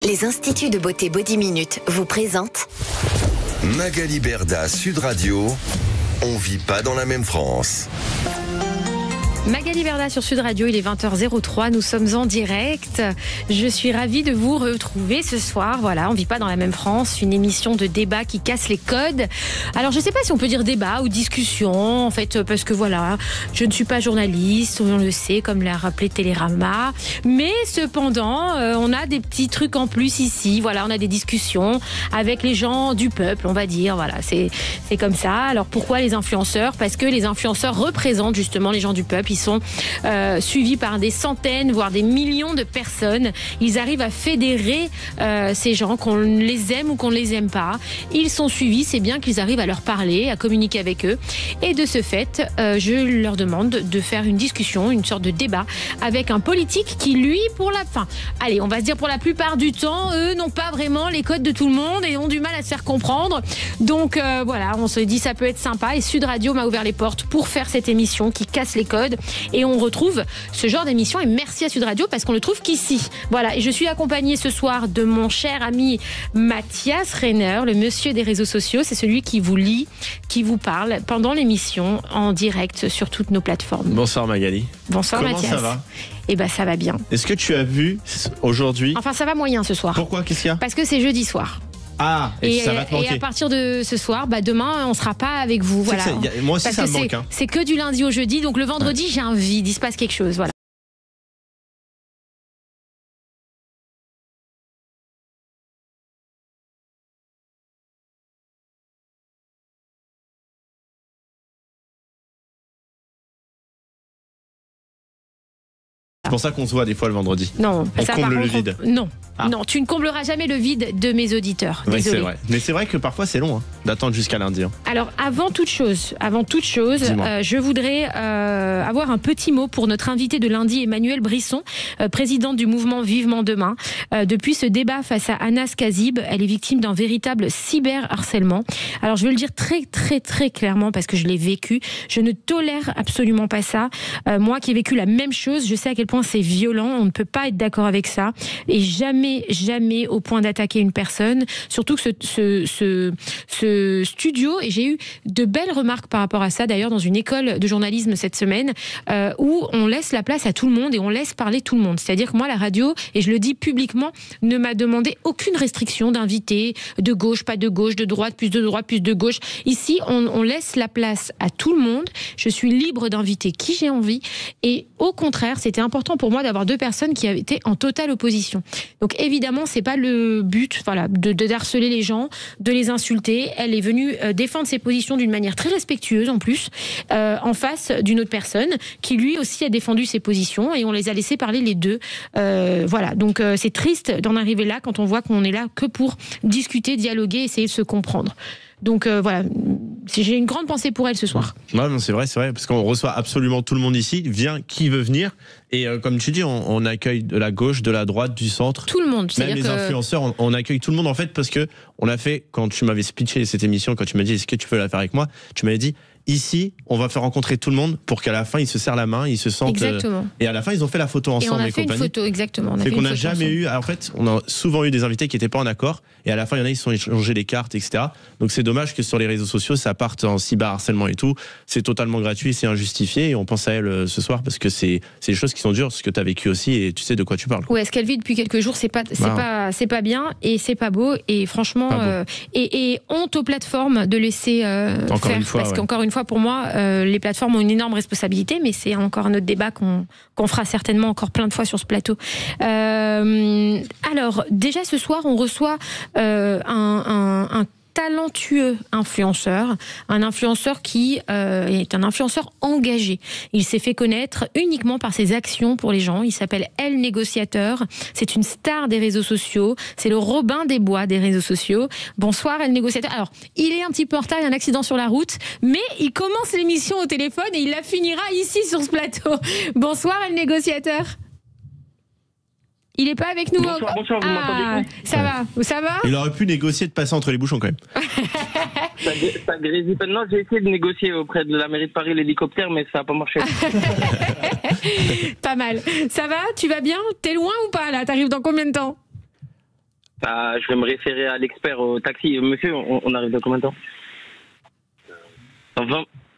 Les instituts de beauté Body Minute vous présentent Magali Berda, Sud Radio. On vit pas dans la même France. Magali Berda sur Sud Radio, il est 20h03, nous sommes en direct. Je suis ravie de vous retrouver ce soir. Voilà, on vit pas dans la même France, une émission de débat qui casse les codes. Alors je ne sais pas si on peut dire débat ou discussion, en fait, parce que voilà, je ne suis pas journaliste, on le sait, comme l'a rappelé Télérama. Mais cependant, on a des petits trucs en plus ici. Voilà, on a des discussions avec les gens du peuple, on va dire. Voilà, c'est comme ça. Alors pourquoi les influenceurs ? Parce que les influenceurs représentent justement les gens du peuple. Ils sont suivis par des centaines, voire des millions de personnes. Ils arrivent à fédérer ces gens, qu'on les aime ou qu'on ne les aime pas. Ils sont suivis, c'est bien qu'ils arrivent à leur parler, à communiquer avec eux. Et de ce fait, je leur demande de faire une discussion, une sorte de débat avec un politique qui, lui, pour la fin, allez, on va se dire pour la plupart du temps, eux n'ont pas vraiment les codes de tout le monde et ont du mal à se faire comprendre. Donc voilà, on se dit ça peut être sympa. Et Sud Radio m'a ouvert les portes pour faire cette émission qui casse les codes. Et on retrouve ce genre d'émission, et merci à Sud Radio parce qu'on le trouve qu'ici. Voilà, et je suis accompagnée ce soir de mon cher ami Mathias Rainer, le monsieur des réseaux sociaux. C'est celui qui vous lit, qui vous parle pendant l'émission en direct sur toutes nos plateformes. Bonsoir Magali. Bonsoir Comment Mathias. ça va ? Eh ben ça va bien. Est-ce que tu as vu aujourd'hui ? Enfin ça va moyen ce soir. Pourquoi ? Qu'est-ce qu'il y a ? Parce que c'est jeudi soir. Ah, et ça va te manquer. Et à partir de ce soir, demain, on ne sera pas avec vous. Voilà. Moi aussi, parce ça que me manque. C'est que du lundi au jeudi, donc le vendredi, j'ai un vide, il se passe quelque chose. Voilà. C'est pour ça qu'on se voit des fois le vendredi. Non, on ça, comble par le contre, vide. Non. Ah. Non, tu ne combleras jamais le vide de mes auditeurs. Oui, Désolée. c'est vrai. Mais c'est vrai que parfois c'est long d'attendre jusqu'à lundi. Alors, avant toute chose, je voudrais avoir un petit mot pour notre invité de lundi, Emmanuelle Brisson, présidente du mouvement Vivement Demain. Depuis ce débat face à Anas Kazib, elle est victime d'un véritable cyberharcèlement. Alors, je veux le dire très, très, très clairement parce que je l'ai vécu. Je ne tolère absolument pas ça. Moi qui ai vécu la même chose, je sais à quel point c'est violent. On ne peut pas être d'accord avec ça. Et jamais au point d'attaquer une personne. Surtout que ce studio, et j'ai eu de belles remarques par rapport à ça d'ailleurs dans une école de journalisme cette semaine, où on laisse la place à tout le monde et on laisse parler tout le monde. C'est-à-dire que moi, la radio, et je le dis publiquement, ne m'a demandé aucune restriction d'inviter de gauche, pas de gauche, de droite, plus de gauche. Ici, on laisse la place à tout le monde. Je suis libre d'inviter qui j'ai envie. Et au contraire, c'était important pour moi d'avoir deux personnes qui avaient été en totale opposition. Donc évidemment, c'est pas le but, voilà, de harceler les gens, de les insulter. Elle est venue défendre ses positions d'une manière très respectueuse en plus, en face d'une autre personne qui lui aussi a défendu ses positions et on les a laissés parler les deux. Voilà, donc c'est triste d'en arriver là quand on voit qu'on est là que pour discuter, dialoguer, essayer de se comprendre. Donc voilà, j'ai une grande pensée pour elle ce soir. Ouais, non, c'est vrai, parce qu'on reçoit absolument tout le monde ici. Vient qui veut venir. Et comme tu dis, on accueille de la gauche, de la droite, du centre. Tout le monde. Même les influenceurs, on accueille tout le monde en fait parce que on a fait, quand tu m'avais pitché cette émission, quand tu m'as dit est-ce que tu peux la faire avec moi, tu m'avais dit ici, on va faire rencontrer tout le monde pour qu'à la fin, ils se serrent la main, ils se sentent... Exactement. Et à la fin, ils ont fait la photo ensemble. Et on a fait une photo, exactement. C'est qu'on n'a jamais eu... En fait, on a souvent eu des invités qui n'étaient pas en accord. Et à la fin, il y en a, ils se sont échangés les cartes, etc. Donc c'est dommage que sur les réseaux sociaux, ça parte en cyberharcèlement et tout. C'est totalement gratuit, c'est injustifié. Et on pense à elle ce soir parce que c'est des choses qui sont dures, ce que tu as vécu aussi et tu sais de quoi tu parles. Ouais, ce qu'elle vit depuis quelques jours, c'est pas bien et c'est pas beau. Et franchement, et honte aux plateformes de laisser faire. Parce qu'encore une fois, pour moi, les plateformes ont une énorme responsabilité, mais c'est encore un autre débat qu'on fera certainement encore plein de fois sur ce plateau. Alors, déjà ce soir, on reçoit un talentueux influenceur, un influenceur qui est un influenceur engagé. Il s'est fait connaître uniquement par ses actions pour les gens. Il s'appelle El Négociateur. C'est une star des réseaux sociaux. C'est le Robin des Bois des réseaux sociaux. Bonsoir El Négociateur. Alors, il est un petit peu en retard, il y a un accident sur la route, mais il commence l'émission au téléphone et il la finira ici sur ce plateau. Bonsoir El Négociateur. Il n'est pas avec nous. Bonsoir, vous m'entendez? Ça va? Il aurait pu négocier de passer entre les bouchons quand même. Ça grésille. Non, j'ai essayé de négocier auprès de la mairie de Paris l'hélicoptère, mais ça n'a pas marché. Pas mal. Ça va? Tu vas bien? T'es loin ou pas là? T'arrives dans combien de temps? Je vais me référer à l'expert au taxi. Monsieur, on arrive dans combien de temps?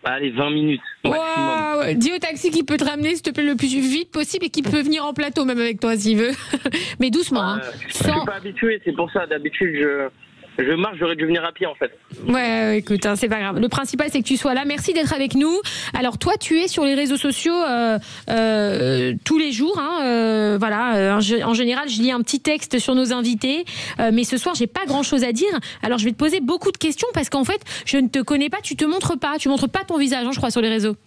20 minutes maximum. Wow. Dis au taxi qu'il peut te ramener, s'il te plaît, le plus vite possible et qu'il peut venir en plateau même avec toi s'il veut. Mais doucement. Hein. Je suis pas habitué, c'est pour ça. D'habitude, je marche, j'aurais dû venir à pied en fait. Ouais, écoute, hein, c'est pas grave. Le principal, c'est que tu sois là. Merci d'être avec nous. Alors toi, tu es sur les réseaux sociaux tous les jours. Hein, voilà. En général, je lis un petit texte sur nos invités. Mais ce soir, j'ai pas grand-chose à dire. Alors, je vais te poser beaucoup de questions parce qu'en fait, je ne te connais pas. Tu montres pas ton visage, hein, je crois, sur les réseaux.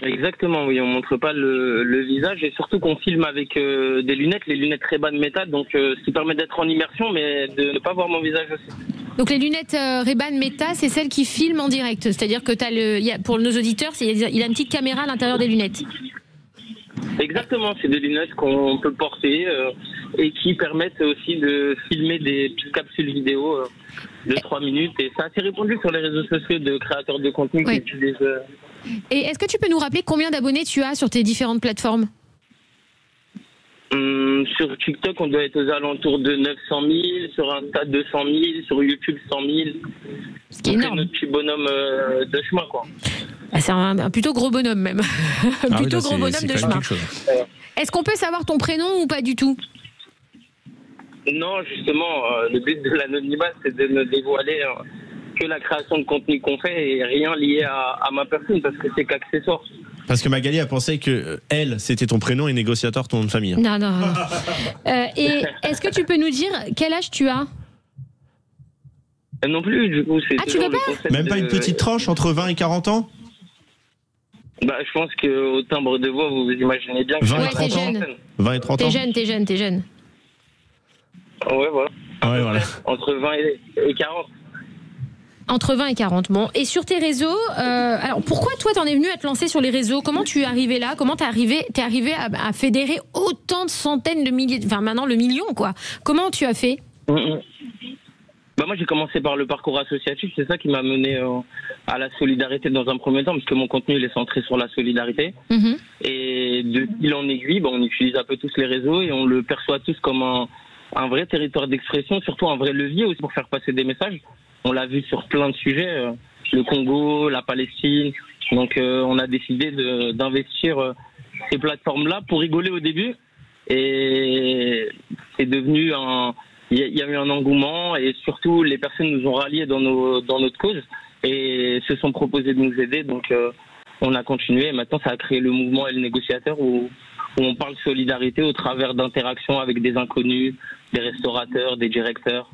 Exactement, oui, on montre pas le visage et surtout qu'on filme avec des lunettes, les lunettes Ray-Ban Meta, donc ce qui permet d'être en immersion mais de ne pas voir mon visage aussi. Donc les lunettes Ray-Ban Meta, c'est celles qui filment en direct, c'est-à-dire que pour nos auditeurs, il y a une petite caméra à l'intérieur des lunettes. Exactement, c'est des lunettes qu'on peut porter et qui permettent aussi de filmer des petites capsules vidéo de 3 minutes et c'est assez répandu sur les réseaux sociaux de créateurs de contenu qui utilisent... Et est-ce que tu peux nous rappeler combien d'abonnés tu as sur tes différentes plateformes? Sur TikTok, on doit être aux alentours de 900 000, sur Insta 200 000, sur YouTube 100 000. Ce qui est énorme. Notre petit bonhomme de chemin, quoi. C'est un plutôt gros bonhomme même. Plutôt gros bonhomme de chemin. Est-ce qu'on peut savoir ton prénom ou pas du tout? Non, justement, le but de l'anonymat, c'est de ne dévoiler que la création de contenu qu'on fait et rien lié à ma personne parce que c'est qu'accessoire. Parce que Magali a pensé que elle, c'était ton prénom et négociateur ton nom de famille. Non. Et est-ce que tu peux nous dire quel âge tu as? Non plus, du coup. Tu veux pas? Même pas une petite tranche entre 20 et 40 ans? Je pense qu'au timbre de voix, vous vous imaginez bien que 20 et 30 ans. 20 et 30 ans. T'es jeune. Ouais, voilà. Ouais, voilà. Entre 20 et 40. Entre 20 et 40. Bon, et sur tes réseaux, alors pourquoi toi t'en es venu à te lancer sur les réseaux? Comment tu es arrivé là? Comment t'es arrivé à fédérer autant de centaines de milliers, enfin maintenant le million quoi? Comment tu as fait? Moi j'ai commencé par le parcours associatif, c'est ça qui m'a mené à la solidarité dans un premier temps, parce que mon contenu il est centré sur la solidarité. Et de fil en aiguille, on utilise un peu tous les réseaux et on le perçoit tous comme un vrai territoire d'expression, surtout un vrai levier aussi pour faire passer des messages. On l'a vu sur plein de sujets, le Congo, la Palestine. Donc on a décidé d'investir ces plateformes-là pour rigoler au début. Et c'est devenu il y a eu un engouement et surtout les personnes nous ont ralliés dans notre cause et se sont proposés de nous aider. Donc on a continué et maintenant ça a créé le mouvement et le négociateur où on parle solidarité au travers d'interactions avec des inconnus, des restaurateurs, des directeurs.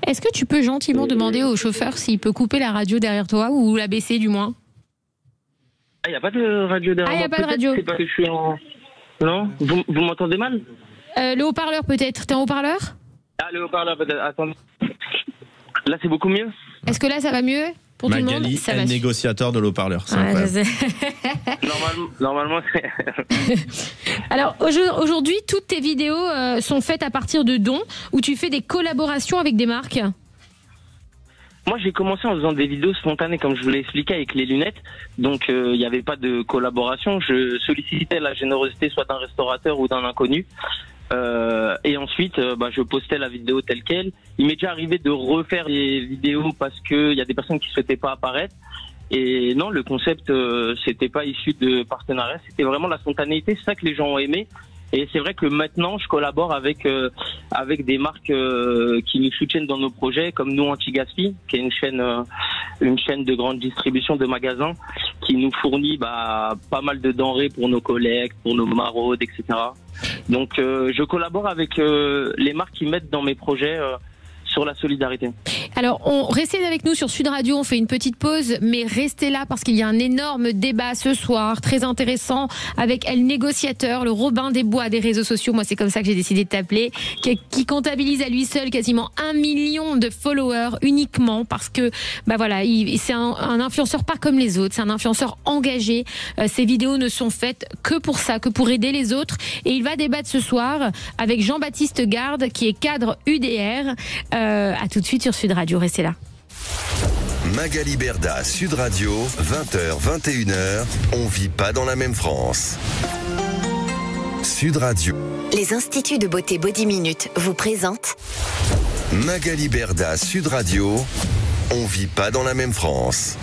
Est-ce que tu peux gentiment demander au chauffeur s'il peut couper la radio derrière toi ou la baisser du moins? Il n'y a pas de radio derrière moi. Il n'y a pas de radio. C'est parce que je suis en... Non? Vous m'entendez mal? Le haut-parleur peut-être. T'es en haut-parleur? Le haut-parleur peut-être. Attendez. Là c'est beaucoup mieux? Est-ce que là ça va mieux pour tout le monde? Magali est négociateur de l'haut-parleur. Normalement c'est... Alors aujourd'hui, toutes tes vidéos sont faites à partir de dons ou tu fais des collaborations avec des marques? Moi j'ai commencé en faisant des vidéos spontanées comme je vous l'ai expliqué avec les lunettes. Donc il n'y avait pas de collaboration. Je sollicitais la générosité soit d'un restaurateur ou d'un inconnu. Et ensuite je postais la vidéo telle quelle. Il m'est déjà arrivé de refaire des vidéos parce qu'il y a des personnes qui ne souhaitaient pas apparaître. Et non, le concept c'était pas issu de partenariat, c'était vraiment la spontanéité, c'est ça que les gens ont aimé. Et c'est vrai que maintenant je collabore avec des marques qui nous soutiennent dans nos projets, comme nous Anti-Gaspi, qui est une chaîne de grande distribution de magasins qui nous fournit pas mal de denrées pour nos collectes, pour nos maraudes, etc. Donc je collabore avec les marques qui mettent dans mes projets sur la solidarité. Alors, restez avec nous sur Sud Radio, on fait une petite pause, mais restez là parce qu'il y a un énorme débat ce soir, très intéressant, avec El Négociateur, le Robin des Bois des réseaux sociaux, moi c'est comme ça que j'ai décidé de t'appeler, qui comptabilise à lui seul quasiment 1 million de followers uniquement parce que, c'est un influenceur pas comme les autres, c'est un influenceur engagé, ses vidéos ne sont faites que pour ça, que pour aider les autres, et il va débattre ce soir avec Jean-Baptiste Garde, qui est cadre UDR, à tout de suite sur Sud Radio, restez là. Magali Berda, Sud Radio, 20h, 21h, on vit pas dans la même France. Sud Radio. Les instituts de beauté Body Minute vous présentent Magali Berda, Sud Radio. On vit pas dans la même France.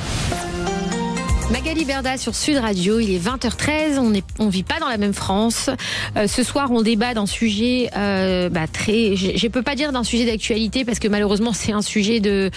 Magali Berda sur Sud Radio, il est 20h13, on vit pas dans la même France. Ce soir, on débat d'un sujet très... Je peux pas dire d'un sujet d'actualité parce que malheureusement, c'est un sujet de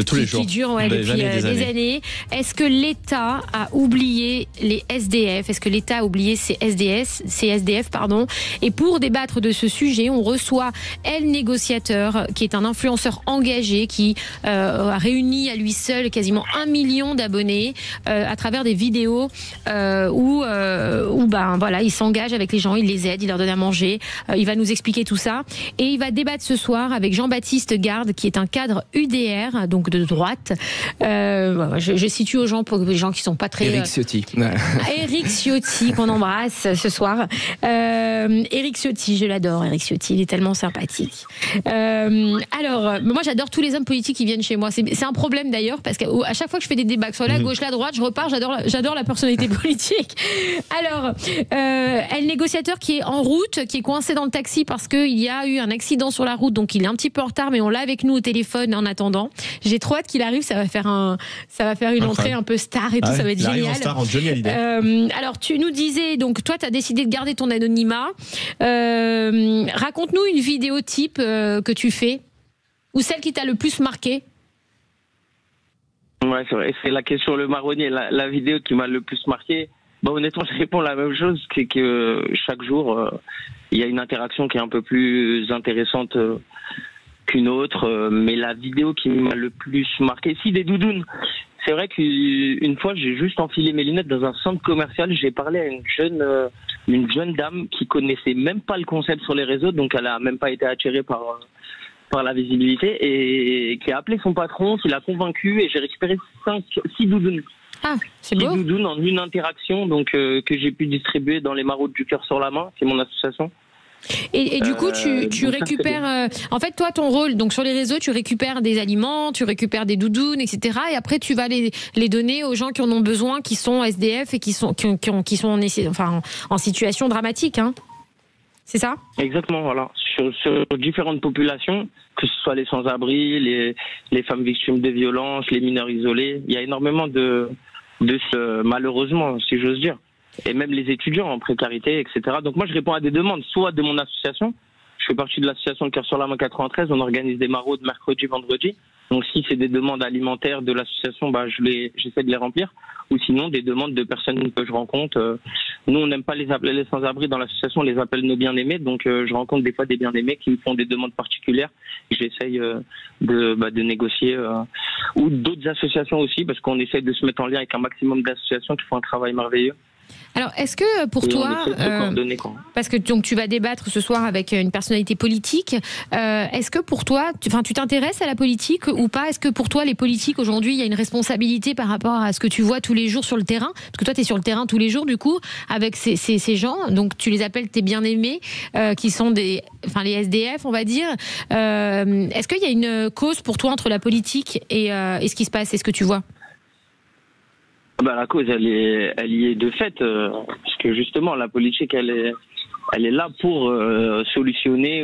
tous les jours, qui dure depuis des années. Est-ce que l'État a oublié les SDF? Est-ce que l'État a oublié ces SDF, pardon? Et pour débattre de ce sujet, on reçoit El Négociateur, qui est un influenceur engagé qui a réuni à lui seul quasiment 1 million d'abonnés. À travers des vidéos où il s'engage avec les gens, il les aide, il leur donne à manger, il va nous expliquer tout ça et il va débattre ce soir avec Jean-Baptiste Garde qui est un cadre UDR, donc de droite. Je situe aux gens pour les gens qui sont pas très... Éric Ciotti. Éric Ciotti qu'on embrasse ce soir. Éric Ciotti, je l'adore, Éric Ciotti, il est tellement sympathique. Alors, moi j'adore tous les hommes politiques qui viennent chez moi. C'est un problème d'ailleurs parce qu'à chaque fois que je fais des débats, soit la gauche, la droite, je repars, j'adore la personnalité politique. Alors, El Négociateur qui est en route, qui est coincé dans le taxi parce qu'il y a eu un accident sur la route, donc il est un petit peu en retard, mais on l'a avec nous au téléphone en attendant. J'ai trop hâte qu'il arrive, ça va faire une entrée un peu star et tout, ça va être génial. En star, en Johnny Hallyday. Alors, tu nous disais, donc toi, tu as décidé de garder ton anonymat. Raconte-nous une vidéo type que tu fais, ou celle qui t'a le plus marqué. Ouais, c'est vrai, c'est la question le marronnier, la vidéo qui m'a le plus marqué. Honnêtement, je réponds la même chose, c'est que chaque jour, il y a une interaction qui est un peu plus intéressante qu'une autre, mais la vidéo qui m'a le plus marqué, si des doudounes. C'est vrai qu'une fois, j'ai juste enfilé mes lunettes dans un centre commercial, j'ai parlé à une jeune dame qui connaissait même pas le concept sur les réseaux, donc elle a même pas été attirée par la visibilité et qui a appelé son patron, qui l'a convaincu et j'ai récupéré 6 doudounes. Ah, c'est beau. 6 doudounes en une interaction donc que j'ai pu distribuer dans les maraudes du cœur sur la main, c'est mon association. Et du coup, tu récupères... en fait, toi, ton rôle, donc sur les réseaux, tu récupères des aliments, tu récupères des doudounes, etc. Et après, tu vas les donner aux gens qui en ont besoin, qui sont SDF et qui sont en situation dramatique, hein. C'est ça? Exactement, voilà. Sur différentes populations, que ce soit les sans-abri, les femmes victimes de violences, les mineurs isolés, il y a énormément de malheureusement, si j'ose dire, et même les étudiants en précarité, etc. Donc moi, je réponds à des demandes, soit de mon association, je fais partie de l'association Le Cœur sur la Main 93, on organise des maraudes mercredi, vendredi. Donc si c'est des demandes alimentaires de l'association, j'essaie de les remplir. Ou sinon des demandes de personnes que je rencontre. Nous, on n'aime pas les appeler les sans-abri dans l'association, on les appelle nos bien-aimés. Donc je rencontre des fois des bien-aimés qui me font des demandes particulières. J'essaye de négocier. Ou d'autres associations aussi, parce qu'on essaie de se mettre en lien avec un maximum d'associations qui font un travail merveilleux. Alors, est-ce que pour toi, parce que donc tu vas débattre ce soir avec une personnalité politique, est-ce que pour toi, tu t'intéresses à la politique ou pas? Est-ce que pour toi, les politiques aujourd'hui, il y a une responsabilité par rapport à ce que tu vois tous les jours sur le terrain? Parce que toi, tu es sur le terrain tous les jours, du coup, avec ces gens, donc tu les appelles tes bien-aimés, qui sont les SDF, on va dire. Est-ce qu'il y a une cause pour toi entre la politique et ce qui se passe? Est-ce que tu vois? La cause, elle y est de fait, parce que justement, la politique, elle est là pour solutionner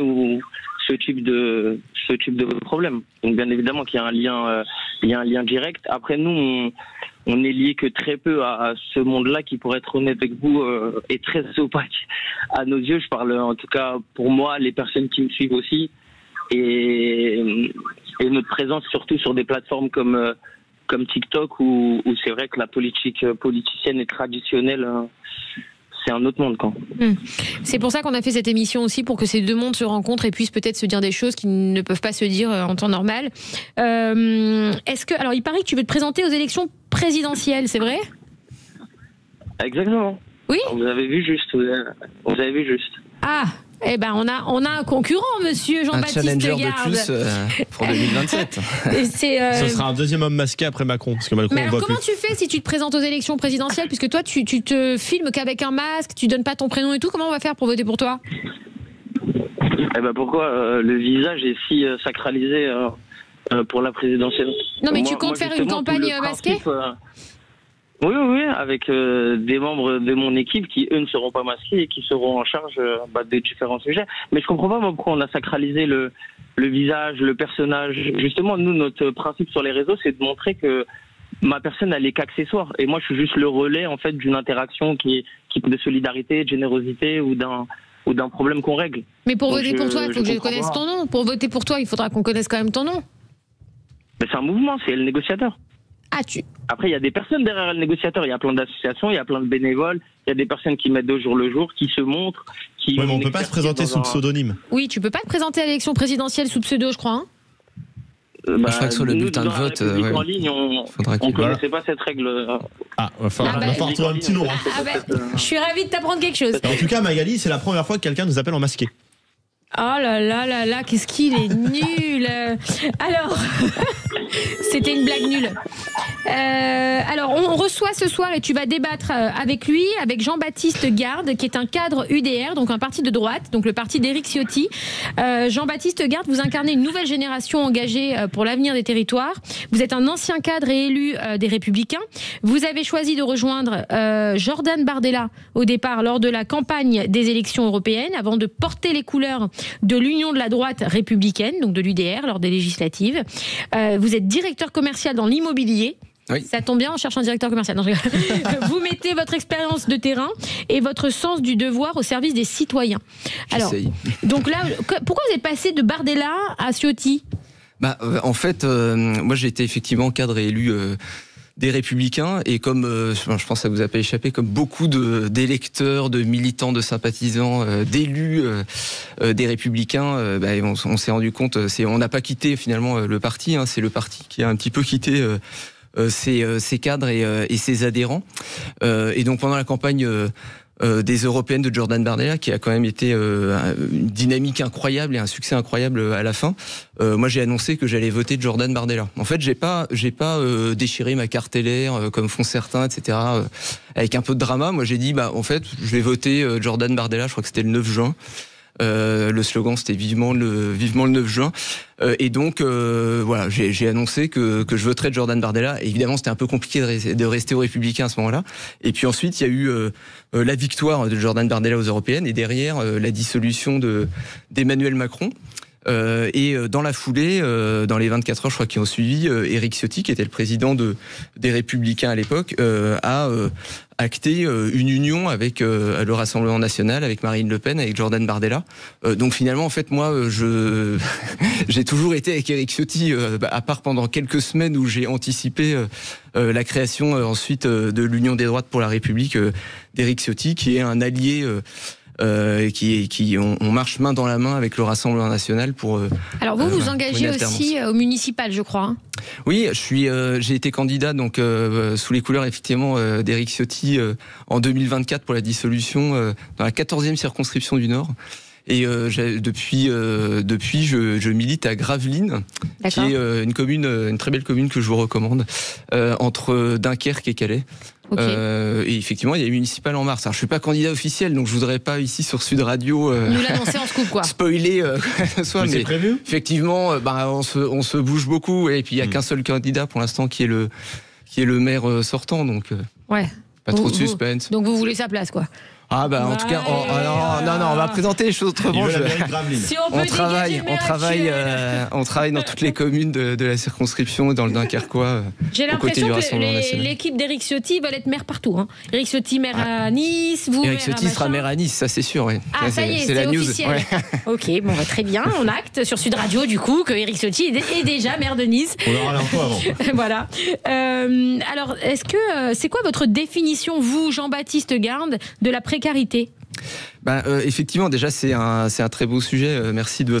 ce type de problème. Donc, bien évidemment qu'il y a un lien direct. Après, nous, on est lié que très peu à ce monde-là, qui, pour être honnête avec vous, est très opaque à nos yeux. Je parle, en tout cas, pour moi, les personnes qui me suivent aussi, et notre présence surtout sur des plateformes comme TikTok, où c'est vrai que la politique politicienne et traditionnelle, c'est un autre monde, quoi. C'est pour ça qu'on a fait cette émission aussi, pour que ces deux mondes se rencontrent et puissent peut-être se dire des choses qui ne peuvent pas se dire en temps normal. Alors, il paraît que tu veux te présenter aux élections présidentielles, c'est vrai? Exactement. Oui. Vous avez vu juste. Ah. Eh ben, on a un concurrent, monsieur Jean-Baptiste Garde. Un challenger de plus pour 2027. Ce sera un deuxième homme masqué après Macron. Parce que Macron, mais alors, comment tu fais si tu te présentes aux élections présidentielles? Puisque toi, tu te filmes qu'avec un masque, tu donnes pas ton prénom et tout. Comment on va faire pour voter pour toi? Eh ben, pourquoi le visage est si sacralisé pour la présidentielle? Non, mais tu comptes faire une campagne masquée? Oui, avec des membres de mon équipe qui, eux, ne seront pas masqués et qui seront en charge des différents sujets. Mais je comprends pas moi, pourquoi on a sacralisé le visage, le personnage. Justement, nous, notre principe sur les réseaux, c'est de montrer que ma personne, elle est qu'accessoire. Et moi, je suis juste le relais, en fait, d'une interaction qui de solidarité, de générosité ou d'un problème qu'on règle. Mais pour voter pour toi, il faut que je connaisse ton nom. Pour voter pour toi, il faudra qu'on connaisse quand même ton nom. Mais c'est un mouvement, c'est le négociateur. Après, il y a des personnes derrière le négociateur. Il y a plein d'associations, il y a plein de bénévoles. Il y a des personnes qui mettent au jour le jour, qui se montrent. Oui, mais on ne peut pas se présenter sous pseudonyme. Oui, tu ne peux pas te présenter à l'élection présidentielle sous pseudo, je crois. Hein. Je crois que sur le bulletin de vote, en ligne, on ne connaissait pas cette règle. Ah, il va falloir trouver un petit nom. Je suis ravie de t'apprendre quelque chose. En tout cas, Magali, c'est la première fois que quelqu'un nous appelle en masqué. Oh là là là là, qu'est-ce qu'il est nul. Alors, c'était une blague nulle. Alors, on reçoit ce soir et tu vas débattre avec lui, avec Jean-Baptiste Garde, qui est un cadre UDR, donc un parti de droite, donc le parti d'Éric Ciotti. Jean-Baptiste Garde, vous incarnez une nouvelle génération engagée pour l'avenir des territoires. Vous êtes un ancien cadre et élu des Républicains. Vous avez choisi de rejoindre Jordan Bardella au départ lors de la campagne des élections européennes, avant de porter les couleurs de l'Union de la droite républicaine, donc de l'UDR, lors des législatives. Vous êtes directeur commercial dans l'immobilier. Oui. Ça tombe bien, on cherche un directeur commercial. Non, vous mettez votre expérience de terrain et votre sens du devoir au service des citoyens. Alors, donc là, pourquoi vous êtes passé de Bardella à Ciotti ? En fait, moi j'ai été effectivement cadre et élu des Républicains, et comme je pense que ça vous a pas échappé, comme beaucoup d'électeurs, de militants, de sympathisants, d'élus des Républicains, on s'est rendu compte, on n'a pas quitté finalement le parti, c'est le parti qui a un petit peu quitté ses cadres et ses adhérents. Et donc pendant la campagne des européennes de Jordan Bardella, qui a quand même été une dynamique incroyable et un succès incroyable à la fin, moi j'ai annoncé que j'allais voter Jordan Bardella. En fait, j'ai pas déchiré ma carte LR comme font certains, etc. Avec un peu de drama. Moi j'ai dit en fait je vais voter Jordan Bardella. Je crois que c'était le 9 juin. Le slogan c'était vivement le 9 juin. Et donc voilà, j'ai annoncé que je voterais Jordan Bardella. Et évidemment, c'était un peu compliqué de rester aux Républicains à ce moment-là. Et puis ensuite, il y a eu la victoire de Jordan Bardella aux Européennes, et derrière la dissolution d'Emmanuel Macron. Et dans la foulée, dans les 24 heures, je crois, qui ont suivi, Éric Ciotti, qui était le président des Républicains à l'époque, a acté une union avec le Rassemblement National, avec Marine Le Pen, avec Jordan Bardella. Donc finalement, en fait, moi, j'ai toujours été avec Éric Ciotti, à part pendant quelques semaines où j'ai anticipé la création ensuite de l'Union des droites pour la République d'Éric Ciotti, qui est un allié. On marche main dans la main avec le Rassemblement National pour. Alors vous vous engagez aussi au municipal, je crois. Hein. Oui, j'ai été candidat donc sous les couleurs effectivement d'Éric Ciotti en 2024 pour la dissolution dans la 14e circonscription du Nord. Et depuis, je milite à Gravelines, qui est une très belle commune que je vous recommande, entre Dunkerque et Calais. Okay. Et effectivement, il y a eu municipal en mars. Alors, je suis pas candidat officiel, donc je voudrais pas ici sur Sud Radio nous l'annoncer en scoop, quoi. Spoiler quoi que ce soit. Mais c'est prévu. Effectivement, on se bouge beaucoup, et puis il y a qu'un seul candidat pour l'instant qui est le maire sortant, donc ouais. Pas trop de suspense. Donc vous voulez sa place, quoi. En tout cas, non, on va présenter les choses autrement. Si on travaille dans toutes les communes de la circonscription, dans le Dunkerquois. J'ai l'impression que l'équipe d'Éric Ciotti va être maire partout. Hein. Éric Ciotti, maire à Nice, vous. Éric Ciotti sera maire à Nice, ça c'est sûr. Oui. Ah, ça y est, c'est officiel. Ouais. Ok, bon, très bien. On acte sur Sud Radio, du coup, que Éric Ciotti est déjà maire de Nice. On aura l'info avant. Voilà. Alors, c'est quoi votre définition, vous, Jean-Baptiste Garde, de la précarité ? Effectivement, déjà c'est un très beau sujet. Merci de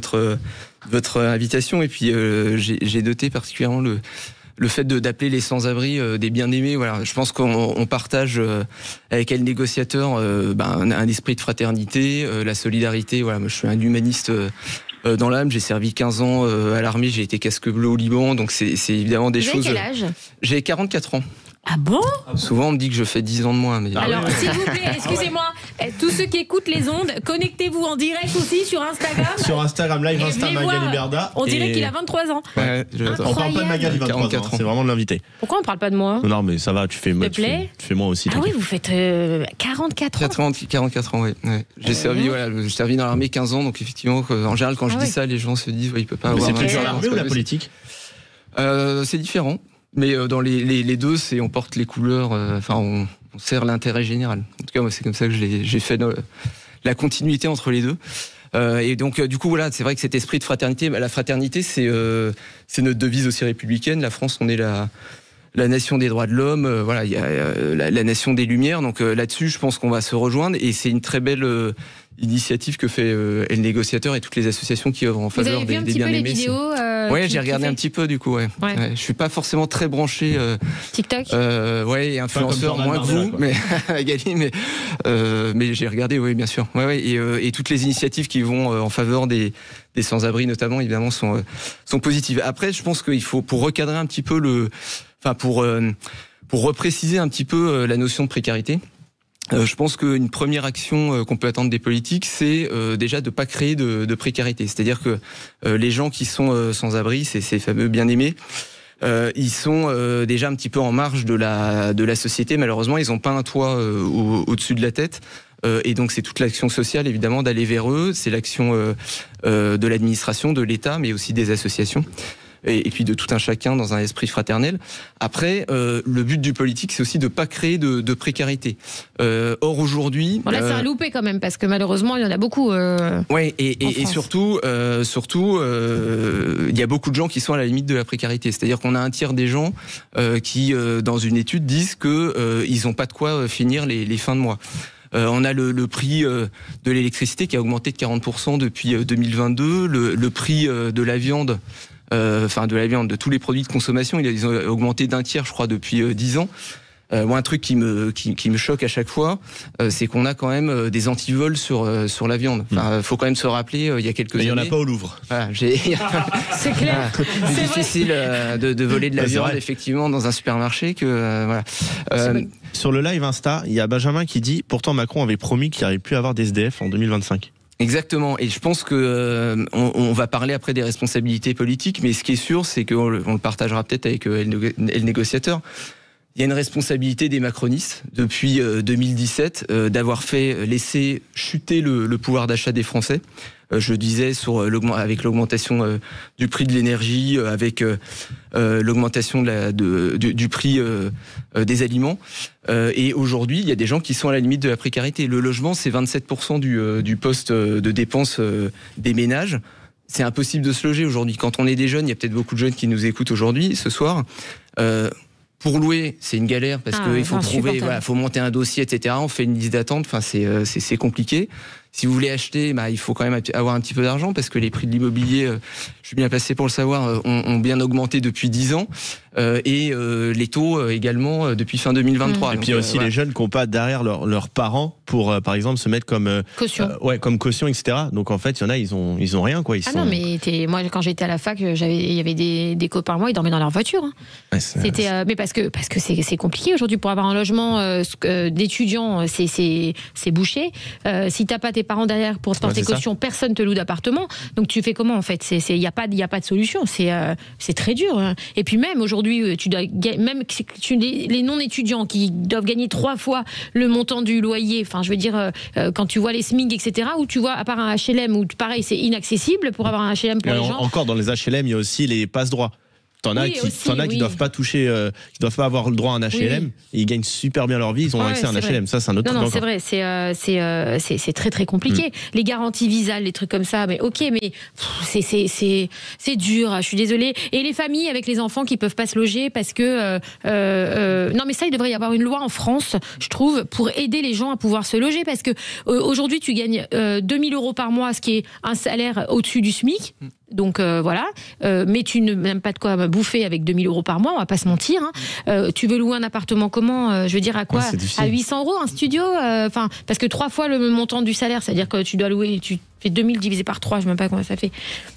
votre invitation. Et puis j'ai noté particulièrement le fait d'appeler les sans-abri des bien-aimés. Voilà, je pense qu'on partage avec elle négociateur un esprit de fraternité, la solidarité. Voilà, moi je suis un humaniste dans l'âme. J'ai servi 15 ans à l'armée. J'ai été casque bleu au Liban. Donc c'est évidemment des choses. Vous avez quel âge ? J'ai 44 ans. Ah bon? Souvent, on me dit que je fais 10 ans de moins. Mais... Alors, s'il vous plaît, excusez-moi, tous ceux qui écoutent les ondes, connectez-vous en direct aussi sur Instagram. Sur Instagram, live Et Insta venez Magali voir. Berda. On dirait qu'il a 23 ans. Ouais, On parle pas de Magali 23 ans, c'est vraiment de l'invité. Pourquoi on parle pas de moi? Non, mais ça va, tu fais moi. S'il te plaît. Tu fais moi aussi. Ah oui, vous faites 44 ans. 44 ans, oui. Ouais. J'ai servi dans l'armée 15 ans, donc effectivement, en général, quand je dis ça, les gens se disent, il peut pas avoir. C'est plus dur ans, l'armée ou la politique? C'est différent. Mais dans les deux, on porte les couleurs, on sert l'intérêt général. En tout cas, moi, c'est comme ça que j'ai fait la continuité entre les deux. Et donc, du coup, voilà, c'est vrai que cet esprit de fraternité, la fraternité, c'est notre devise aussi républicaine. La France, on est la nation des droits de l'homme, il y a la nation des Lumières. Donc là-dessus, je pense qu'on va se rejoindre. Et c'est une très belle initiative que fait El Négociateur et toutes les associations qui œuvrent en faveur des bien-aimés. Ouais, j'ai regardé un petit peu, du coup, ouais. Je suis pas forcément très branché TikTok. Et influenceur moins que vous, mais Magali, mais j'ai regardé, oui, bien sûr. Et toutes les initiatives qui vont en faveur des sans-abri, notamment, évidemment, sont positives. Après, je pense qu'il faut, pour recadrer un petit peu pour repréciser un petit peu la notion de précarité. Je pense qu'une première action qu'on peut attendre des politiques, c'est déjà de pas créer de précarité. C'est-à-dire que les gens qui sont sans abri, ces fameux bien-aimés, ils sont déjà un petit peu en marge de la société. Malheureusement, ils n'ont pas un toit au-dessus de la tête. Et donc c'est toute l'action sociale, évidemment, d'aller vers eux. C'est l'action de l'administration, de l'État, mais aussi des associations. Et puis de tout un chacun dans un esprit fraternel. Après, le but du politique, c'est aussi de ne pas créer de précarité. Or, aujourd'hui... Bon, là, c'est un loupé quand même, parce que malheureusement, il y en a beaucoup. Oui, et surtout, il y a beaucoup de gens qui sont à la limite de la précarité. C'est-à-dire qu'on a un tiers des gens qui, dans une étude, disent qu'ils n'ont pas de quoi finir les fins de mois. On a le prix de l'électricité qui a augmenté de 40% depuis 2022. Le prix de la viande... de tous les produits de consommation, ils ont augmenté d'un tiers, je crois, depuis 10 ans. Moi, un truc qui me choque à chaque fois, c'est qu'on a quand même des antivols sur la viande. Faut quand même se rappeler, il y a quelques années... Il n'y en a pas au Louvre. Voilà, c'est clair. C'est difficile de voler de la viande, effectivement, dans un supermarché. Sur le live Insta, il y a Benjamin qui dit « Pourtant, Macron avait promis qu'il n'y aurait plus à avoir des SDF en 2025 ». Exactement, et je pense que on va parler après des responsabilités politiques, mais ce qui est sûr, c'est qu'on le partagera peut-être avec El Négociateur. Il y a une responsabilité des macronistes depuis 2017 d'avoir laissé chuter le pouvoir d'achat des Français. Je le disais avec l'augmentation du prix de l'énergie, avec l'augmentation du prix des aliments. Et aujourd'hui, il y a des gens qui sont à la limite de la précarité. Le logement, c'est 27% du poste de dépenses des ménages. C'est impossible de se loger aujourd'hui. Quand on est des jeunes, il y a peut-être beaucoup de jeunes qui nous écoutent aujourd'hui, ce soir. Pour louer, c'est une galère parce qu'il faut faut monter un dossier, etc. On fait une liste d'attente. C'est compliqué. Si vous voulez acheter, il faut quand même avoir un petit peu d'argent parce que les prix de l'immobilier, je suis bien placé pour le savoir, ont bien augmenté depuis 10 ans. Et les taux également depuis fin 2023. Et puis il y a aussi les jeunes qui n'ont pas derrière leurs parents pour, par exemple, se mettre comme caution. Comme caution, etc. Donc en fait, il y en a, ils ont rien, quoi. Non, mais moi, quand j'étais à la fac, il y avait des copains à moi, ils dormaient dans leur voiture. Hein. Ouais, mais parce que c'est compliqué aujourd'hui pour avoir un logement d'étudiant, c'est bouché. Si t'as pas tes parents derrière pour porter caution, personne te loue d'appartement. Donc tu fais comment en fait? Il y a pas de solution. C'est très dur. Hein. Et puis même aujourd'hui, les non-étudiants qui doivent gagner 3 fois le montant du loyer. Enfin, je veux dire, quand tu vois les SMIC, etc. Où tu vois, à part un HLM, où pareil, c'est inaccessible pour avoir un HLM pour les gens. Encore dans les HLM, il y a aussi les passe-droits. T'en as qui doivent pas toucher, qui doivent pas avoir le droit à un HLM. Et ils gagnent super bien leur vie, ils ont accès à un HLM. Ça, c'est un autre truc. Non, c'est vrai, c'est très très compliqué. Les garanties visales, les trucs comme ça, mais ok, mais c'est dur. Je suis désolée. Et les familles avec les enfants qui peuvent pas se loger parce que non, mais ça, il devrait y avoir une loi en France, je trouve, pour aider les gens à pouvoir se loger parce que aujourd'hui, tu gagnes 2000 € par mois, ce qui est un salaire au-dessus du SMIC. Donc voilà, mais tu n'as pas de quoi bouffer avec 2 000 € par mois, on va pas se mentir. Hein. Tu veux louer un appartement comment? Je veux dire à quoi? À 800 € un studio, parce que 3 fois le montant du salaire, c'est-à-dire que tu dois louer, tu fais 2000 divisé par 3, je sais même pas comment ça fait.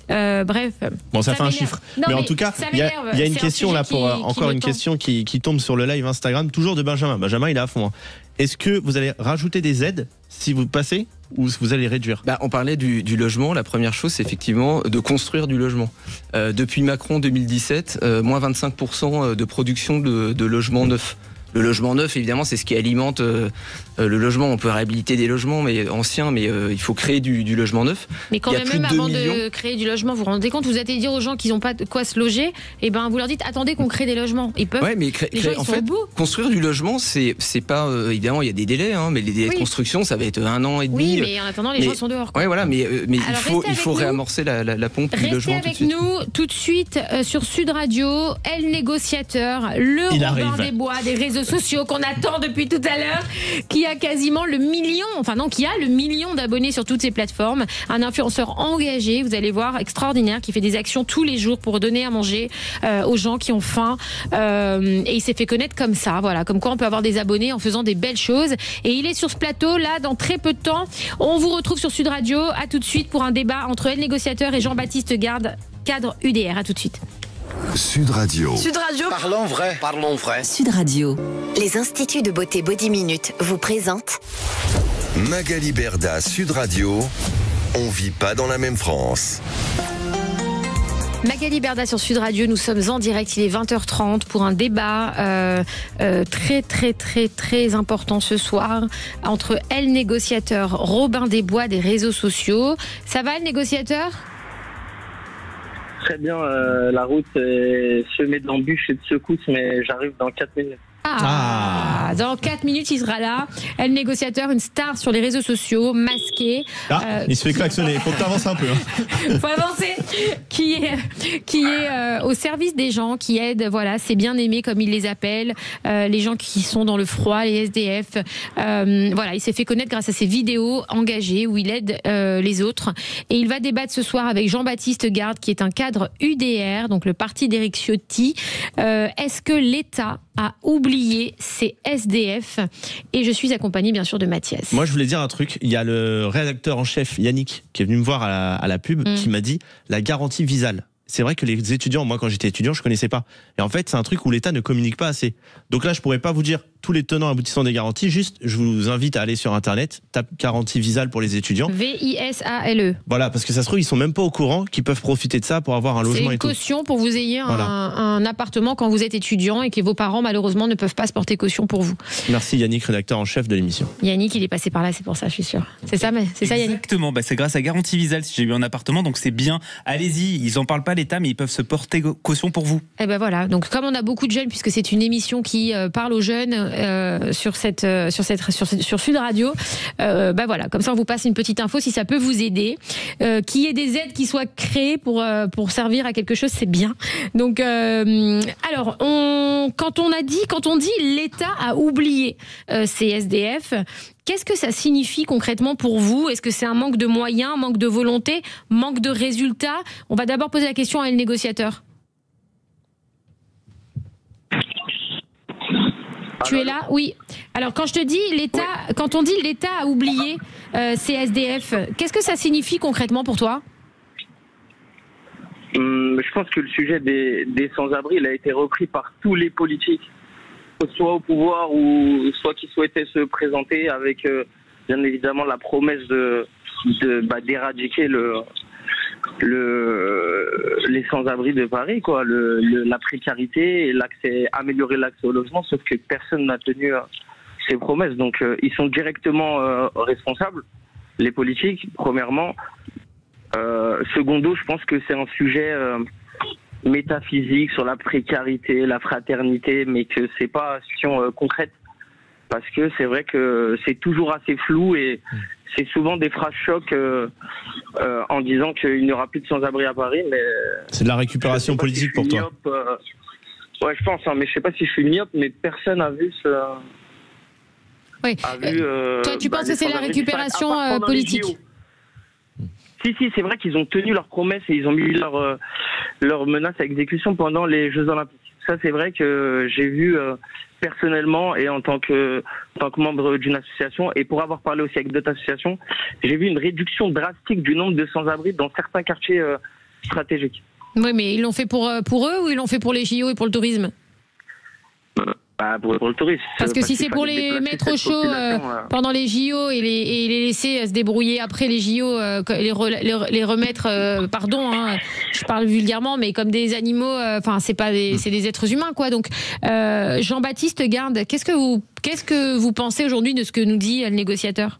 Bref. Bon, ça fait un chiffre. Non, mais en tout cas, il y a une question là encore une question qui tombe sur le live Instagram, toujours de Benjamin. Benjamin, il est à fond. Hein. Est-ce que vous allez rajouter des aides si vous passez ou vous allez réduire? On parlait du logement. La première chose, c'est effectivement de construire du logement. Depuis Macron 2017, moins 25% de production de logements neufs. Le logement neuf, évidemment, c'est ce qui alimente le logement. On peut réhabiliter des logements anciens, mais il faut créer du logement neuf. Mais quand même avant de créer du logement, vous vous rendez compte, vous allez dire aux gens qu'ils n'ont pas de quoi se loger, et vous leur dites attendez qu'on crée des logements. Ils peuvent. Ouais, mais en fait, construire du logement, c'est pas évidemment il y a des délais, hein, mais les délais de construction, ça va être 1 an et demi. Oui, mais en attendant, les gens sont dehors. Ouais, voilà, mais il faut réamorcer la pompe du logement. Restez avec nous tout de suite sur Sud Radio. Elle négociateur, le Robin des Bois des réseaux sociaux qu'on attend depuis tout à l'heure, qui a quasiment le million d'abonnés sur toutes ces plateformes, un influenceur engagé, vous allez voir, extraordinaire, qui fait des actions tous les jours pour donner à manger aux gens qui ont faim, et il s'est fait connaître comme ça, voilà, comme quoi on peut avoir des abonnés en faisant des belles choses, et il est sur ce plateau là dans très peu de temps. On vous retrouve sur Sud Radio, à tout de suite pour un débat entre Elle Négociateur et Jean-Baptiste Garde, cadre UDR. À tout de suite. Sud Radio. Sud Radio. Parlons vrai. Parlons vrai. Sud Radio. Les instituts de beauté Body Minute vous présentent Magali Berda, Sud Radio. On vit pas dans la même France. Magali Berda sur Sud Radio, nous sommes en direct, il est 20h30 pour un débat très important ce soir entre Elle Négociateur, Robin des Bois des réseaux sociaux. Ça va, Elle Négociateur ? Très bien, la route est semée d'embûches et de secousses, mais j'arrive dans 4 minutes. Dans 4 minutes, il sera là. Elle Négociateur, une star sur les réseaux sociaux, masqué. Il se fait klaxonner. Il faut que tu avances un peu. Il faut avancer. Qui est au service des gens, qui aide, voilà, c'est bien aimé comme il les appelle, les gens qui sont dans le froid, les SDF. Voilà, il s'est fait connaître grâce à ses vidéos engagées où il aide les autres. Et il va débattre ce soir avec Jean-Baptiste Garde, qui est un cadre UDR, donc le parti d'Éric Ciotti. Est-ce que l'État a oublié ces SDF? Et je suis accompagnée bien sûr de Mathias. Moi je voulais dire un truc, il y a le rédacteur en chef Yannick qui est venu me voir à la pub, qui m'a dit la garantie visale. C'est vrai que les étudiants, moi quand j'étais étudiant, je connaissais pas. Et en fait, c'est un truc où l'État ne communique pas assez. Donc là, je pourrais pas vous dire tous les tenants aboutissants des garanties. Juste, je vous invite à aller sur Internet, tape garantie visale pour les étudiants. VISALE. Voilà, parce que ça se trouve, ils sont même pas au courant qu'ils peuvent profiter de ça pour avoir un logement et tout. C'est une caution pour vous ayez un appartement quand vous êtes étudiant et que vos parents, malheureusement, ne peuvent pas se porter caution pour vous. Merci Yannick, rédacteur en chef de l'émission. Yannick, il est passé par là, c'est pour ça, je suis sûr. C'est ça Yannick? Exactement, c'est grâce à Garantie Visale si j'ai eu un appartement, donc c'est bien. Allez-y, ils en parlent pas l'État, mais ils peuvent se porter caution pour vous. Et voilà, donc comme on a beaucoup de jeunes, puisque c'est une émission qui parle aux jeunes sur Sud Radio, voilà, comme ça on vous passe une petite info si ça peut vous aider. Qu'il y ait des aides qui soient créées pour servir à quelque chose, c'est bien. Donc alors quand on dit l'État a oublié ces SDF, qu'est-ce que ça signifie concrètement pour vous? Est-ce que c'est un manque de moyens, manque de volonté, manque de résultats? On va d'abord poser la question à Elle Négociateur. Tu es là? Oui. Alors quand on dit l'État a oublié ces SDF, qu'est-ce que ça signifie concrètement pour toi? Je pense que le sujet des sans-abri, il a été repris par tous les politiques, soit au pouvoir ou soit qui souhaitaient se présenter avec bien évidemment la promesse d'éradiquer les sans-abri de Paris, quoi, la précarité et améliorer l'accès au logement, sauf que personne n'a tenu ces promesses. Donc ils sont directement responsables, les politiques, premièrement. Secondo, je pense que c'est un sujet métaphysique sur la précarité, la fraternité, mais que c'est pas une question concrète, parce que c'est vrai que c'est toujours assez flou et c'est souvent des phrases chocs en disant qu'il n'y aura plus de sans-abri à Paris, mais c'est de la récupération politique pour toi. Ouais, je pense, mais je sais pas si je suis myope, mais personne n'a vu ce. Oui. Toi, tu penses que c'est la récupération politique? Si, c'est vrai qu'ils ont tenu leurs promesses et ils ont mis leur menace à exécution pendant les Jeux Olympiques. Ça, c'est vrai que j'ai vu personnellement et en tant que membre d'une association, et pour avoir parlé aussi avec d'autres associations, j'ai vu une réduction drastique du nombre de sans-abri dans certains quartiers stratégiques. Oui, mais ils l'ont fait pour eux ou ils l'ont fait pour les JO et pour le tourisme ? Pour le tourisme. Parce que si c'est pour les mettre au chaud pendant les JO et les laisser se débrouiller après les JO, les remettre, pardon, hein, je parle vulgairement, mais comme des animaux, c'est des êtres humains, quoi. Donc, Jean-Baptiste Garde, qu'est-ce que vous pensez aujourd'hui de ce que nous dit le négociateur ?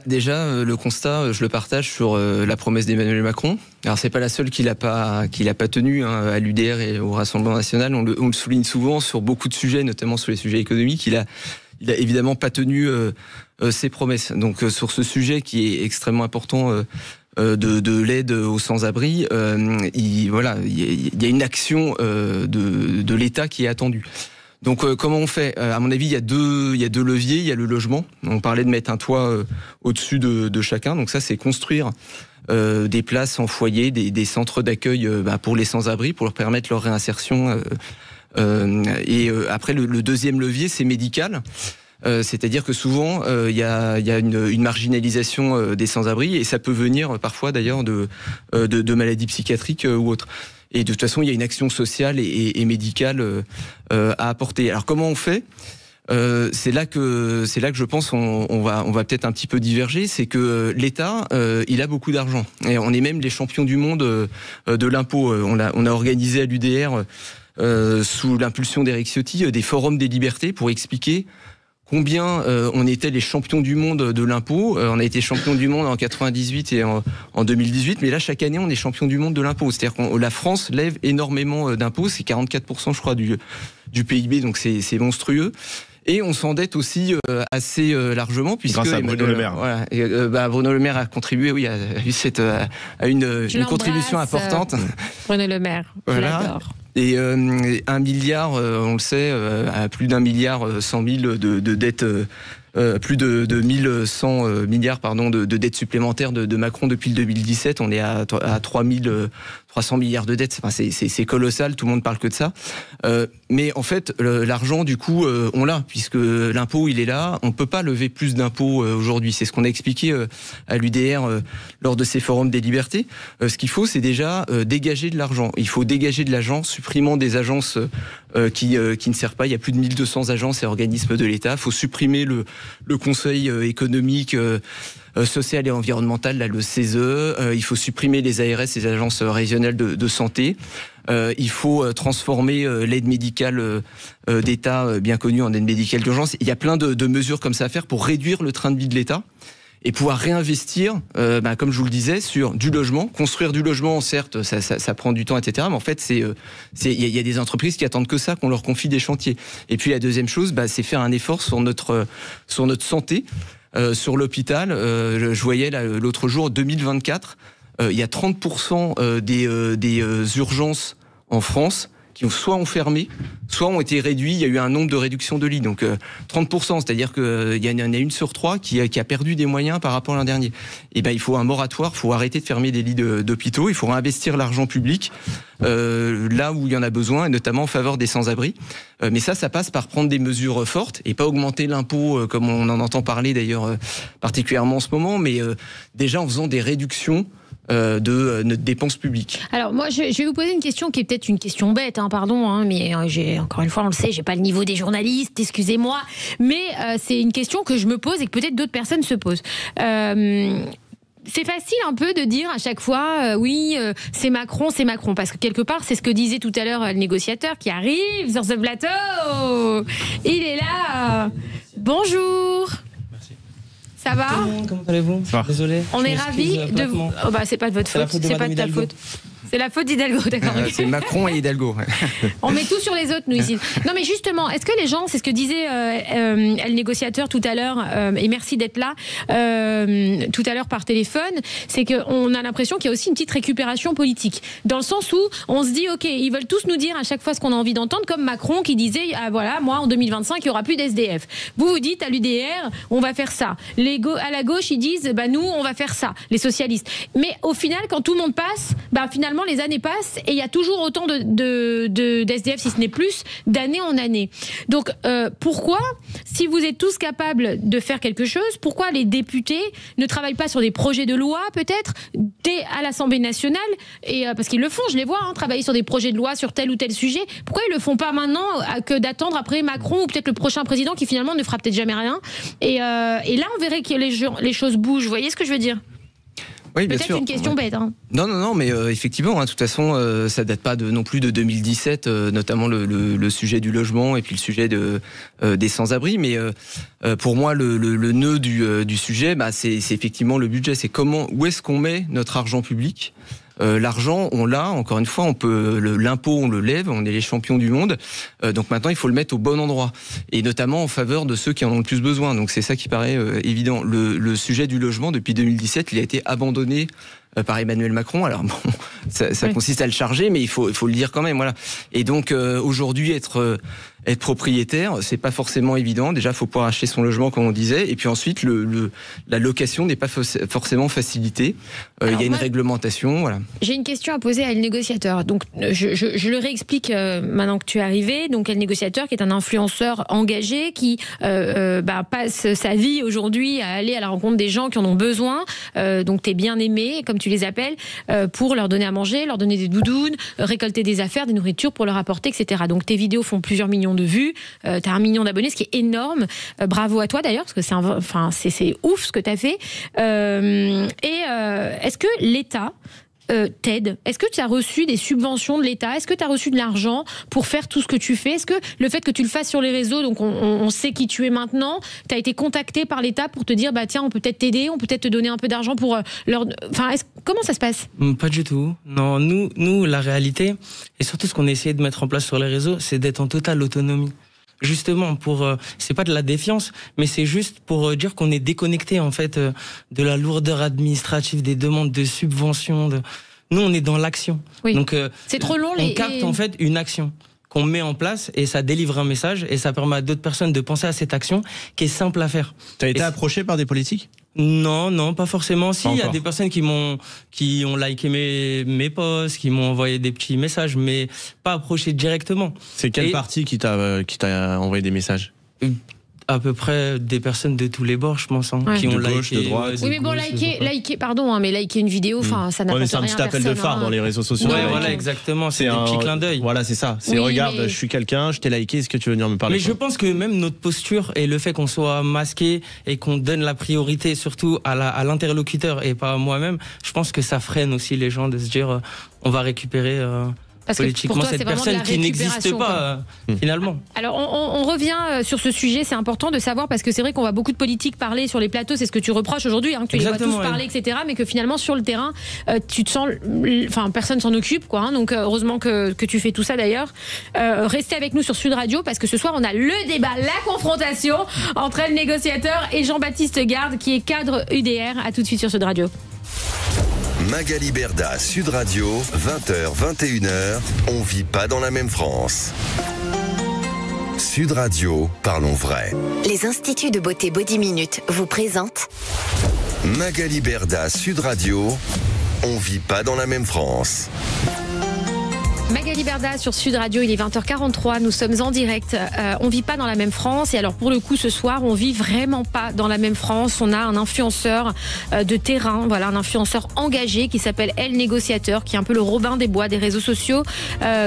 Déjà, le constat, je le partage sur la promesse d'Emmanuel Macron. Alors, c'est pas la seule qu'il a pas tenue, hein, à l'UDR et au Rassemblement national. On le souligne souvent sur beaucoup de sujets, notamment sur les sujets économiques. Il a évidemment pas tenu ses promesses. Donc, sur ce sujet qui est extrêmement important, de l'aide aux sans-abri, il y a une action de l'État qui est attendue. Donc comment on fait ? À mon avis, il y a deux leviers. Il y a le logement. On parlait de mettre un toit au-dessus de chacun. Donc ça, c'est construire des places en foyer, des centres d'accueil pour les sans-abri, pour leur permettre leur réinsertion. Après, le deuxième levier, c'est médical. C'est-à-dire que souvent, il y a une marginalisation des sans-abri, et ça peut venir parfois d'ailleurs de maladies psychiatriques ou autres. Et de toute façon, il y a une action sociale et médicale à apporter. Alors comment on fait ? C'est là que je pense on va peut-être un petit peu diverger. C'est que l'État, il a beaucoup d'argent. Et on est même les champions du monde de l'impôt. On a organisé à l'UDR, sous l'impulsion d'Éric Ciotti, des forums des libertés pour expliquer combien on était les champions du monde de l'impôt. On a été champion du monde en 98 et en 2018, mais là chaque année on est champion du monde de l'impôt. C'est-à-dire que la France lève énormément d'impôts, c'est 44% je crois du PIB, donc c'est monstrueux. Et on s'endette aussi assez largement, puisque grâce à Bruno Le Maire. Voilà, Bruno Le Maire a contribué, oui, à une contribution importante. Bruno Le Maire, je l'adore. Et 1 milliard, on le sait, à plus d'1 milliard 100 000 de dettes, plus de 1100 milliards de dettes supplémentaires de Macron depuis le 2017. On est à 300 milliards de dettes. Enfin, c'est colossal, tout le monde parle que de ça. Mais en fait, l'argent, du coup, on l'a, puisque l'impôt, il est là. On ne peut pas lever plus d'impôts aujourd'hui. C'est ce qu'on a expliqué à l'UDR lors de ces forums des libertés. Ce qu'il faut, c'est déjà dégager de l'argent. Il faut dégager de l'argent, supprimant des agences qui ne servent pas. Il y a plus de 1200 agences et organismes de l'État. Il faut supprimer le Conseil économique, social et environnemental, là, le CESE. Il faut supprimer les ARS, les agences régionales de santé. Il faut transformer l'aide médicale d'État, bien connue, en aide médicale d'urgence. Il y a plein de mesures comme ça à faire pour réduire le train de vie de l'État et pouvoir réinvestir, comme je vous le disais, sur du logement. Construire du logement, certes, ça prend du temps, etc. Mais en fait, il y a des entreprises qui attendent que ça, qu'on leur confie des chantiers. Et puis la deuxième chose, c'est faire un effort sur notre santé, sur l'hôpital. Je voyais l'autre jour, 2024, il y a 30% des urgences en France qui soit ont fermé, soit ont été réduits. Il y a eu un nombre de réductions de lits, donc 30%, c'est-à-dire qu'il y en a 1 sur 3 qui a perdu des moyens par rapport à l'an dernier. Et il faut un moratoire, il faut arrêter de fermer des lits d'hôpitaux, il faut réinvestir l'argent public là où il y en a besoin, et notamment en faveur des sans-abri. Mais ça passe par prendre des mesures fortes et pas augmenter l'impôt comme on en entend parler d'ailleurs particulièrement en ce moment, mais déjà en faisant des réductions de notre dépense publique. Alors moi je vais vous poser une question qui est peut-être une question bête, mais encore une fois on le sait, j'ai pas le niveau des journalistes, excusez-moi, mais c'est une question que je me pose et que peut-être d'autres personnes se posent. C'est facile un peu de dire à chaque fois c'est Macron, parce que quelque part c'est ce que disait tout à l'heure le négociateur qui arrive sur ce plateau. Il est là. Bonjour. Ça va ? Comment allez-vous ? Désolé. On est ravis de vous. C'est pas de votre faute. C'est pas de ta faute. C'est la faute d'Hidalgo, d'accord. C'est Macron et Hidalgo. On met tout sur les autres, nous, ici. Non, mais justement, est-ce que les gens, c'est ce que disait le négociateur tout à l'heure, et merci d'être là, tout à l'heure par téléphone, c'est qu'on a l'impression qu'il y a aussi une petite récupération politique. Dans le sens où on se dit, OK, ils veulent tous nous dire à chaque fois ce qu'on a envie d'entendre, comme Macron qui disait, ah, voilà, moi, en 2025, il n'y aura plus d'SDF. Vous dites à l'UDR, on va faire ça. À la gauche, ils disent, bah, nous, on va faire ça, les socialistes. Mais au final, quand tout le monde passe, bah, finalement, les années passent et il y a toujours autant de SDF, si ce n'est plus, d'année en année. Donc, pourquoi, si vous êtes tous capables de faire quelque chose, pourquoi les députés ne travaillent pas sur des projets de loi, peut-être, à l'Assemblée nationale, et parce qu'ils le font, je les vois, travailler sur des projets de loi sur tel ou tel sujet. Pourquoi ils le font pas maintenant que d'attendre après Macron ou peut-être le prochain président qui finalement ne fera peut-être jamais rien. Et là, on verrait que les choses bougent. Vous voyez ce que je veux dire? Oui, bien peut-être sûr. une question bête. Non, mais effectivement, de toute façon, ça date pas non plus de 2017, notamment le sujet du logement et puis le sujet des sans-abri. Mais pour moi, le nœud du sujet, c'est effectivement le budget. C'est où est-ce qu'on met notre argent public. L'argent, on l'a, encore une fois, l'impôt, on le lève, on est les champions du monde. Donc maintenant, il faut le mettre au bon endroit. Et notamment en faveur de ceux qui en ont le plus besoin. Donc c'est ça qui paraît évident. Le sujet du logement, depuis 2017, il a été abandonné par Emmanuel Macron. Alors bon, ça consiste à le charger, mais il faut le dire quand même. Voilà. Et donc aujourd'hui, être propriétaire, c'est pas forcément évident. Déjà, il faut pouvoir acheter son logement, comme on disait. Et puis ensuite, la location n'est pas forcément facilitée. Il y a une réglementation. Voilà. J'ai une question à poser à El Négociateur. Donc, je le réexplique maintenant que tu es arrivé. Donc, El Négociateur, qui est un influenceur engagé, qui passe sa vie aujourd'hui à aller à la rencontre des gens qui en ont besoin. Donc, t'es bien aimé, comme tu les appelles, pour leur donner à manger, leur donner des doudounes, récolter des affaires, des nourritures pour leur apporter, etc. Donc, tes vidéos font plusieurs millions de vues. T'as 1 million d'abonnés, ce qui est énorme. Bravo à toi d'ailleurs, parce que c'est ouf ce que t'as fait. Est-ce que l'État t'aide? Est-ce que tu as reçu des subventions de l'État? Est-ce que tu as reçu de l'argent pour faire tout ce que tu fais? Est-ce que le fait que tu le fasses sur les réseaux, donc on sait qui tu es maintenant, tu as été contacté par l'État pour te dire, bah tiens, on peut peut-être t'aider, on peut peut-être te donner un peu d'argent pour leur... Enfin, comment ça se passe? Pas du tout. Non, nous, la réalité, et surtout ce qu'on a essayé de mettre en place sur les réseaux, c'est d'être en totale autonomie. Justement, c'est pas de la défiance, mais c'est juste pour dire qu'on est déconnecté en fait de la lourdeur administrative, des demandes de subventions. Nous, on est dans l'action. Oui. Donc, c'est trop long. On capte en fait une action qu'on met en place et ça délivre un message et ça permet à d'autres personnes de penser à cette action qui est simple à faire. T'as été approché par des politiques? Non, pas forcément. Si, il y a des personnes qui ont liké mes posts, qui m'ont envoyé des petits messages, mais pas approché directement. C'est quel parti qui t'a envoyé des messages? À peu près des personnes de tous les bords, je pense, qui ont gauche, liké. de droite. Oui, mais bon, liker, pardon, mais liker une vidéo, ça n'apporte rien à personne. C'est un petit appel de phare dans les réseaux sociaux. Ouais, voilà, exactement. C'est un petit clin d'œil. Voilà, c'est ça. C'est regarde, je suis quelqu'un, je t'ai liké, est-ce que tu veux venir me parler? Mais je pense que même notre posture et le fait qu'on soit masqué et qu'on donne la priorité surtout à l'interlocuteur et pas à moi-même, je pense que ça freine aussi les gens de se dire on va récupérer. Parce que politiquement, pour toi, cette personne qui n'existe pas finalement. Alors on revient sur ce sujet, c'est important de savoir parce que c'est vrai qu'on voit beaucoup de politiques parler sur les plateaux, c'est ce que tu reproches aujourd'hui, que tu les vois tous parler, etc. Mais que finalement sur le terrain, tu te sens, personne s'en occupe, quoi. Donc heureusement que tu fais tout ça d'ailleurs. Restez avec nous sur Sud Radio parce que ce soir on a le débat, la confrontation entre El Négociateur et Jean-Baptiste Garde qui est cadre UDR. À tout de suite sur Sud Radio. Magali Berda, Sud Radio, 20h, 21h, on vit pas dans la même France. Sud Radio, parlons vrai. Les instituts de beauté Body Minute vous présentent Magali Berda, Sud Radio, on vit pas dans la même France. Magali Berda sur Sud Radio, il est 20h43, nous sommes en direct. On vit pas dans la même France et alors pour le coup ce soir on vit vraiment pas dans la même France. On a un influenceur de terrain, voilà, un influenceur engagé qui s'appelle El Négociateur, qui est un peu le Robin des Bois des réseaux sociaux,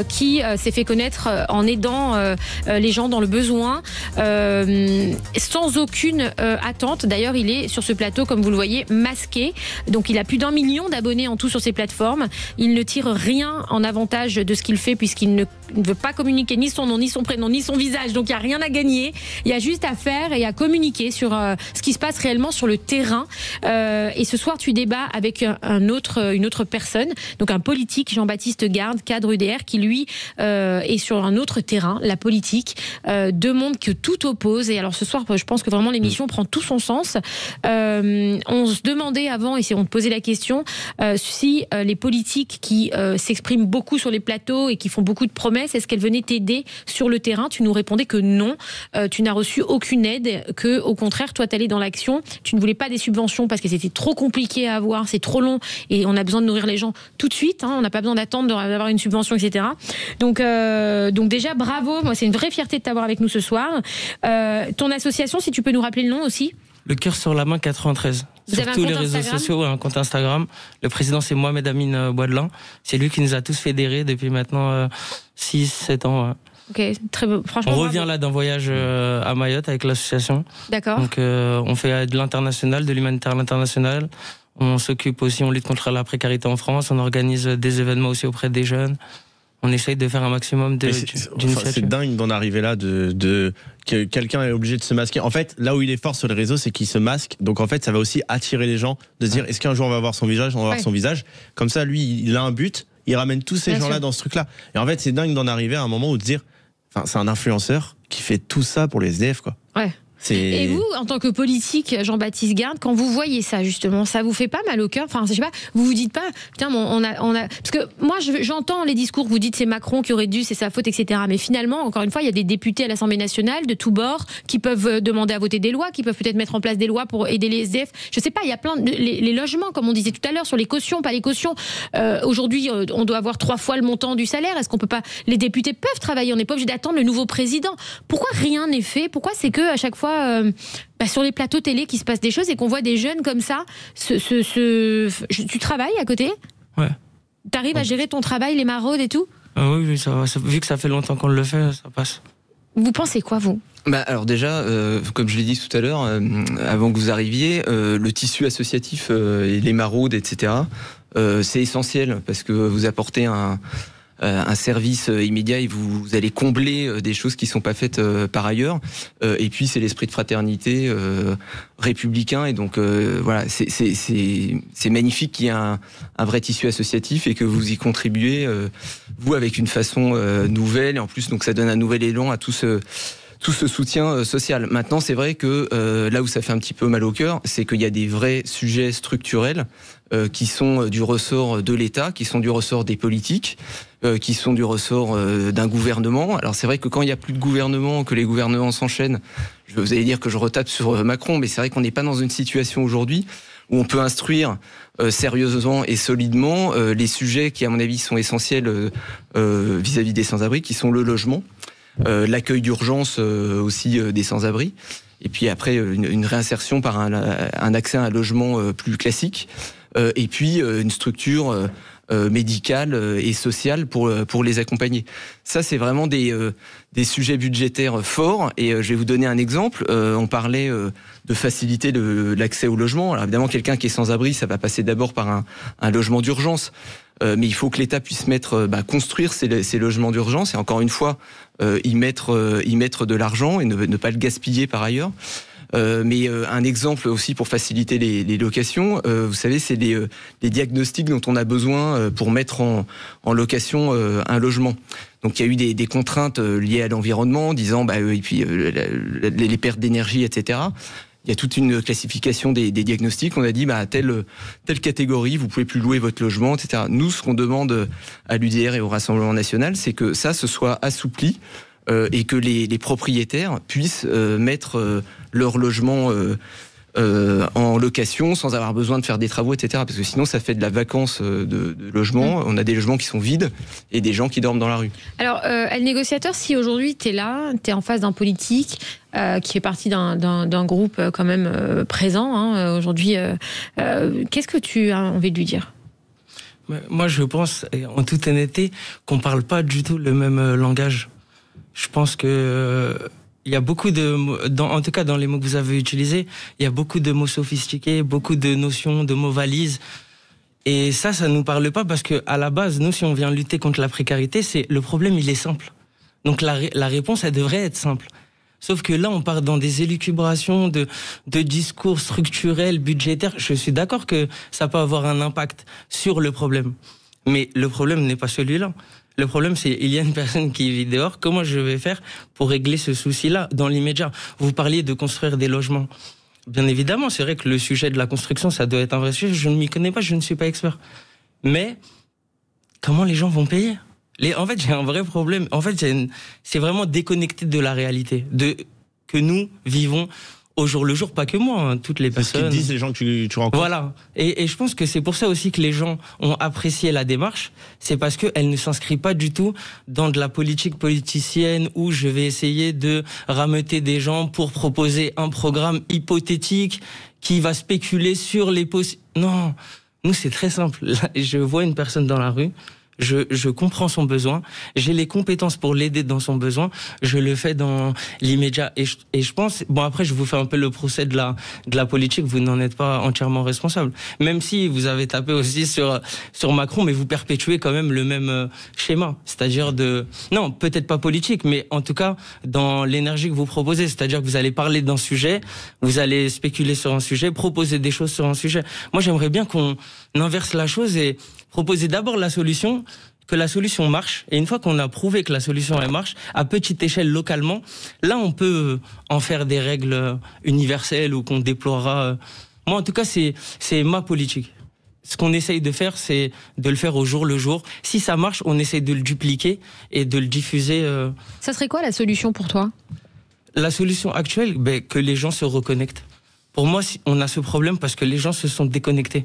qui s'est fait connaître en aidant les gens dans le besoin, sans aucune attente. D'ailleurs il est sur ce plateau comme vous le voyez masqué, donc il a plus d'1 million d'abonnés en tout sur ses plateformes. Il ne tire rien en avantage de ce qu'il fait puisqu'il ne veut pas communiquer ni son nom, ni son prénom, ni son visage. Donc il n'y a rien à gagner. Il y a juste à faire et à communiquer sur ce qui se passe réellement sur le terrain. Et ce soir, tu débats avec une autre personne, donc un politique, Jean-Baptiste Garde, cadre UDR, qui lui est sur un autre terrain, la politique. Deux mondes que tout oppose. Et alors ce soir, je pense que vraiment l'émission prend tout son sens. On se demandait avant, et on te posait la question, si les politiques qui s'expriment beaucoup sur les plateaux et qui font beaucoup de promesses, est-ce qu'elles venaient t'aider sur le terrain? Tu nous répondais que non, tu n'as reçu aucune aide, que au contraire, toi, t'allais dans l'action. Tu ne voulais pas des subventions parce que c'était trop compliqué à avoir, c'est trop long et on a besoin de nourrir les gens tout de suite. On n'a pas besoin d'attendre d'avoir une subvention, etc. Donc déjà, bravo. Moi, c'est une vraie fierté de t'avoir avec nous ce soir. Ton association, si tu peux nous rappeler le nom aussi? Le cœur sur la main 93. Sur tous les réseaux sociaux, un compte Instagram. Le président, c'est Mohamed Amin Boidelin. C'est lui qui nous a tous fédérés depuis maintenant 6-7 ans. Ok, très beau. Franchement, on revient là d'un voyage à Mayotte avec l'association. D'accord. Donc on fait de l'international, de l'humanitaire à l'international. On s'occupe aussi, on lutte contre la précarité en France. On organise des événements aussi auprès des jeunes. On essaye de faire un maximum d'initiatives. C'est dingue d'en arriver là, que quelqu'un est obligé de se masquer. En fait, là où il est fort sur les réseaux, c'est qu'il se masque. Donc en fait, ça va aussi attirer les gens de se dire, est-ce qu'un jour on va voir son visage? On va voir son visage. Comme ça, lui, il a un but. Il ramène tous ces gens-là dans ce truc-là. Et en fait, c'est dingue d'en arriver à un moment où de dire, c'est un influenceur qui fait tout ça pour les SDF, quoi. Ouais. Et vous, en tant que politique, Jean-Baptiste Garde, quand vous voyez ça, justement, ça vous fait pas mal au cœur? Enfin, je sais pas, vous vous dites pas, putain, on a... Parce que moi, j'entends les discours, vous dites c'est Macron qui aurait dû, c'est sa faute, etc. Mais finalement, encore une fois, il y a des députés à l'Assemblée nationale de tous bords qui peuvent demander à voter des lois, qui peuvent peut-être mettre en place des lois pour aider les SDF. Je sais pas, il y a plein de... Les logements, comme on disait tout à l'heure, sur les cautions, pas les cautions. Aujourd'hui, on doit avoir 3 fois le montant du salaire. Est-ce qu'on peut pas... Les députés peuvent travailler, on n'est pas obligé d'attendre le nouveau président. Pourquoi rien n'est fait? Pourquoi c'est que à chaque fois... sur les plateaux télé qu'il se passe des choses et qu'on voit des jeunes comme ça. Tu travailles à côté? Ouais. T'arrives à gérer ton travail, les maraudes et tout? Oui, ça va. Vu que ça fait longtemps qu'on le fait, ça passe. Vous pensez quoi, vous? Alors déjà, comme je l'ai dit tout à l'heure, avant que vous arriviez, le tissu associatif et les maraudes, etc., c'est essentiel parce que vous apportez un service immédiat et vous allez combler des choses qui sont pas faites par ailleurs. Et puis c'est l'esprit de fraternité républicain et donc voilà, c'est magnifique qu'il y ait un vrai tissu associatif et que vous y contribuez vous avec une façon nouvelle et en plus donc ça donne un nouvel élan à tout ce soutien social. Maintenant, c'est vrai que là où ça fait un petit peu mal au cœur, c'est qu'il y a des vrais sujets structurels qui sont du ressort de l'État, qui sont du ressort des politiques, qui sont du ressort d'un gouvernement. Alors c'est vrai que quand il n'y a plus de gouvernement, que les gouvernements s'enchaînent, vous allez dire que je retape sur Macron, mais c'est vrai qu'on n'est pas dans une situation aujourd'hui où on peut instruire sérieusement et solidement les sujets qui, à mon avis, sont essentiels vis-à-vis des sans-abri, qui sont le logement, l'accueil d'urgence aussi des sans-abri, et puis après une réinsertion par un accès à un logement plus classique, et puis une structure médicale et sociale pour les accompagner. Ça, c'est vraiment des sujets budgétaires forts, et je vais vous donner un exemple. On parlait de faciliter l'accès au logement. Alors évidemment, quelqu'un qui est sans-abri, ça va passer d'abord par un logement d'urgence. Mais il faut que l'État puisse construire ces logements d'urgence et encore une fois y mettre de l'argent et ne pas le gaspiller par ailleurs. Mais un exemple aussi pour faciliter les locations, vous savez, c'est les diagnostics dont on a besoin pour mettre en location un logement. Donc il y a eu des contraintes liées à l'environnement, disant et puis les pertes d'énergie, etc. Il y a toute une classification des diagnostics. On a dit, telle catégorie, vous pouvez plus louer votre logement, etc. Nous, ce qu'on demande à l'UDR et au Rassemblement national, c'est que ça se soit assoupli et que les propriétaires puissent mettre leur logement en location sans avoir besoin de faire des travaux, etc. Parce que sinon, ça fait de la vacance de logement. On a des logements qui sont vides et des gens qui dorment dans la rue. Alors, El Négociateur, si aujourd'hui tu es là, tu es en face d'un politique qui fait partie d'un groupe quand même présent aujourd'hui, qu'est-ce que tu as envie de lui dire ? Moi, je pense, en toute honnêteté, qu'on parle pas du tout le même langage. Je pense que il y a beaucoup en tout cas dans les mots que vous avez utilisés, il y a beaucoup de mots sophistiqués, beaucoup de notions, de mots valises. Et ça nous parle pas parce que à la base, nous, si on vient lutter contre la précarité, le problème, il est simple. Donc la réponse, elle devrait être simple. Sauf que là, on part dans des élucubrations de discours structurels, budgétaires. Je suis d'accord que ça peut avoir un impact sur le problème. Mais le problème n'est pas celui-là. Le problème, c'est il y a une personne qui vit dehors. Comment je vais faire pour régler ce souci-là dans l'immédiat? Vous parliez de construire des logements. Bien évidemment, c'est vrai que le sujet de la construction, ça doit être un vrai sujet. Je ne m'y connais pas, je ne suis pas expert. Mais comment les gens vont payer? En fait, j'ai un vrai problème. En fait, c'est vraiment déconnecté de la réalité, que nous vivons au jour le jour, pas que moi, hein, toutes les personnes. C'est ce qu'ils disent les gens que tu rencontres. Voilà. Et je pense que c'est pour ça aussi que les gens ont apprécié la démarche. C'est parce qu'elle ne s'inscrit pas du tout dans de la politique politicienne où je vais essayer de rameuter des gens pour proposer un programme hypothétique qui va spéculer sur les Non, nous c'est très simple. Là, je vois une personne dans la rue. Je comprends son besoin, j'ai les compétences pour l'aider dans son besoin, je le fais dans l'immédiat. Et je pense, bon après je vous fais un peu le procès de la politique, vous n'en êtes pas entièrement responsable. Même si vous avez tapé aussi sur Macron, mais vous perpétuez quand même le même schéma. C'est-à-dire non, peut-être pas politique, mais en tout cas dans l'énergie que vous proposez. C'est-à-dire que vous allez parler d'un sujet, vous allez spéculer sur un sujet, proposer des choses sur un sujet. Moi j'aimerais bien qu'on inverse la chose et proposer d'abord la solution, que la solution marche. Et une fois qu'on a prouvé que la solution elle marche, à petite échelle localement, là on peut en faire des règles universelles ou qu'on déploiera. Moi en tout cas c'est ma politique. Ce qu'on essaye de faire, c'est de le faire au jour le jour. Si ça marche, on essaye de le dupliquer et de le diffuser. Ça serait quoi la solution pour toi? La solution actuelle, que les gens se reconnectent. Pour moi, on a ce problème parce que les gens se sont déconnectés.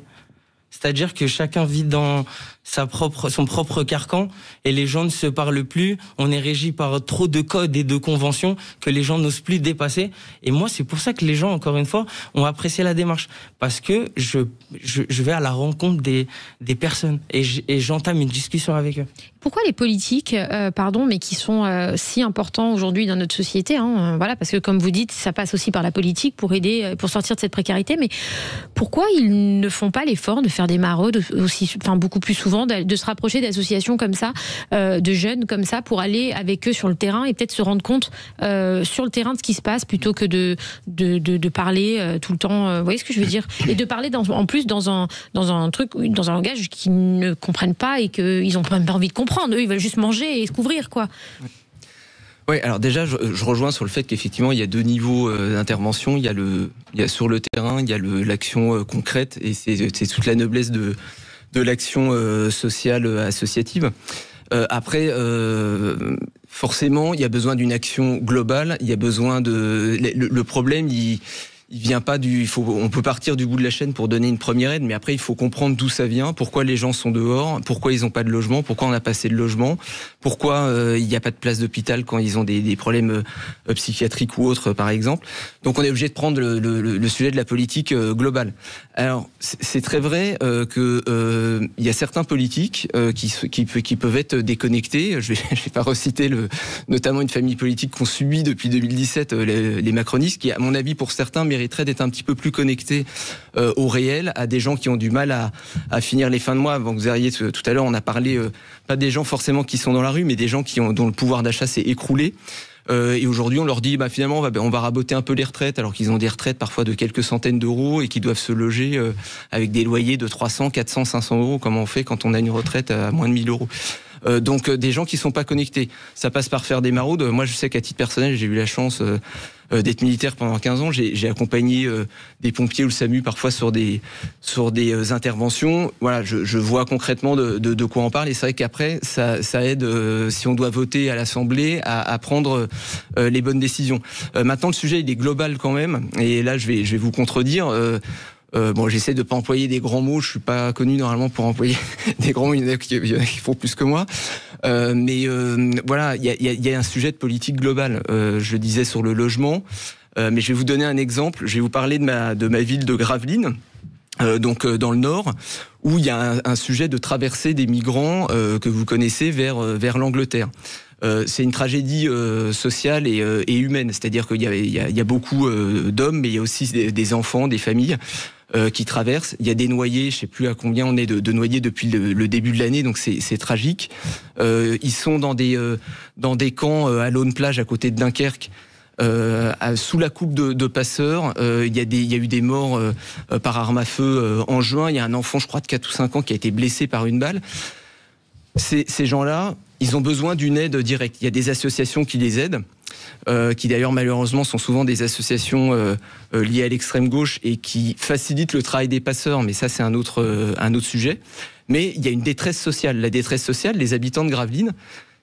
C'est-à-dire que chacun vit dans son propre carcan et les gens ne se parlent plus. On est régi par trop de codes et de conventions que les gens n'osent plus dépasser. Et moi, c'est pour ça que les gens, encore une fois, ont apprécié la démarche. Parce que je vais à la rencontre des personnes et j'entame une discussion avec eux. Pourquoi les politiques, mais qui sont si importants aujourd'hui dans notre société, voilà, parce que comme vous dites, ça passe aussi par la politique pour aider, pour sortir de cette précarité, mais pourquoi ils ne font pas l'effort de faire des maraudes aussi, beaucoup plus souvent, de se rapprocher d'associations comme ça, de jeunes comme ça, pour aller avec eux sur le terrain et peut-être se rendre compte sur le terrain de ce qui se passe plutôt que de parler tout le temps, vous voyez ce que je veux dire, et de parler en plus dans un langage qu'ils ne comprennent pas et qu'ils n'ont même pas envie de comprendre. Eux, ils veulent juste manger et se couvrir, quoi. Oui, alors déjà, je rejoins sur le fait qu'effectivement, il y a deux niveaux d'intervention. Il y a sur le terrain, il y a l'action concrète, et c'est toute la noblesse de l'action sociale associative. Après, forcément, il y a besoin d'une action globale. Il y a besoin le problème, il vient pas on peut partir du bout de la chaîne pour donner une première aide, mais après il faut comprendre d'où ça vient, pourquoi les gens sont dehors, pourquoi ils n'ont pas de logement, pourquoi on a pas assez de logement, pourquoi il n'y a pas de place d'hôpital quand ils ont des problèmes psychiatriques ou autres, par exemple. Donc on est obligé de prendre le sujet de la politique globale. Alors c'est très vrai que il y a certains politiques qui peuvent être déconnectés. Je vais pas reciter notamment une famille politique qu'on subit depuis 2017, les macronistes, qui à mon avis pour certains mériteraient d'être un petit peu plus connectés au réel, à des gens qui ont du mal à finir les fins de mois. Vous disiez tout à l'heure, on a parlé pas des gens forcément qui sont dans la rue, mais des gens dont le pouvoir d'achat s'est écroulé. Et aujourd'hui, on leur dit, finalement, on va raboter un peu les retraites, alors qu'ils ont des retraites parfois de quelques centaines d'euros et qui doivent se loger avec des loyers de 300, 400, 500 euros, comme on fait quand on a une retraite à moins de 1000 euros. Donc des gens qui sont pas connectés. Ça passe par faire des maraudes. Moi, je sais qu'à titre personnel, j'ai eu la chance d'être militaire pendant 15 ans. J'ai accompagné des pompiers ou le SAMU parfois sur des interventions. Voilà, je vois concrètement de quoi on parle. Et c'est vrai qu'après, ça aide, si on doit voter à l'Assemblée, à prendre les bonnes décisions. Maintenant, le sujet, il est global quand même. Et là, je vais vous contredire. J'essaie de pas employer des grands mots. Je suis pas connu normalement pour employer des grands mots. Il y en a qui font plus que moi. Voilà, il y a un sujet de politique globale. Je le disais sur le logement, mais je vais vous donner un exemple. Je vais vous parler de ma ville de Gravelines. Dans le Nord, où il y a un sujet de traversée des migrants que vous connaissez vers l'Angleterre. C'est une tragédie sociale et humaine, c'est-à-dire qu'il y a beaucoup d'hommes, mais il y a aussi des enfants, des familles. qui traversent. Il y a des noyés, je sais plus à combien on est de noyés depuis le début de l'année, donc c'est tragique. Ils sont dans des camps à Laune-Plage, à côté de Dunkerque, sous la coupe de passeurs. Il y a eu des morts par arme à feu en juin. Il y a un enfant, je crois, de 4 ou 5 ans qui a été blessé par une balle. Ces gens-là, ils ont besoin d'une aide directe. Il y a des associations qui les aident, qui d'ailleurs malheureusement sont souvent des associations liées à l'extrême gauche et qui facilitent le travail des passeurs, mais ça c'est un autre sujet. Mais il y a une détresse sociale. La détresse sociale, les habitants de Gravelines,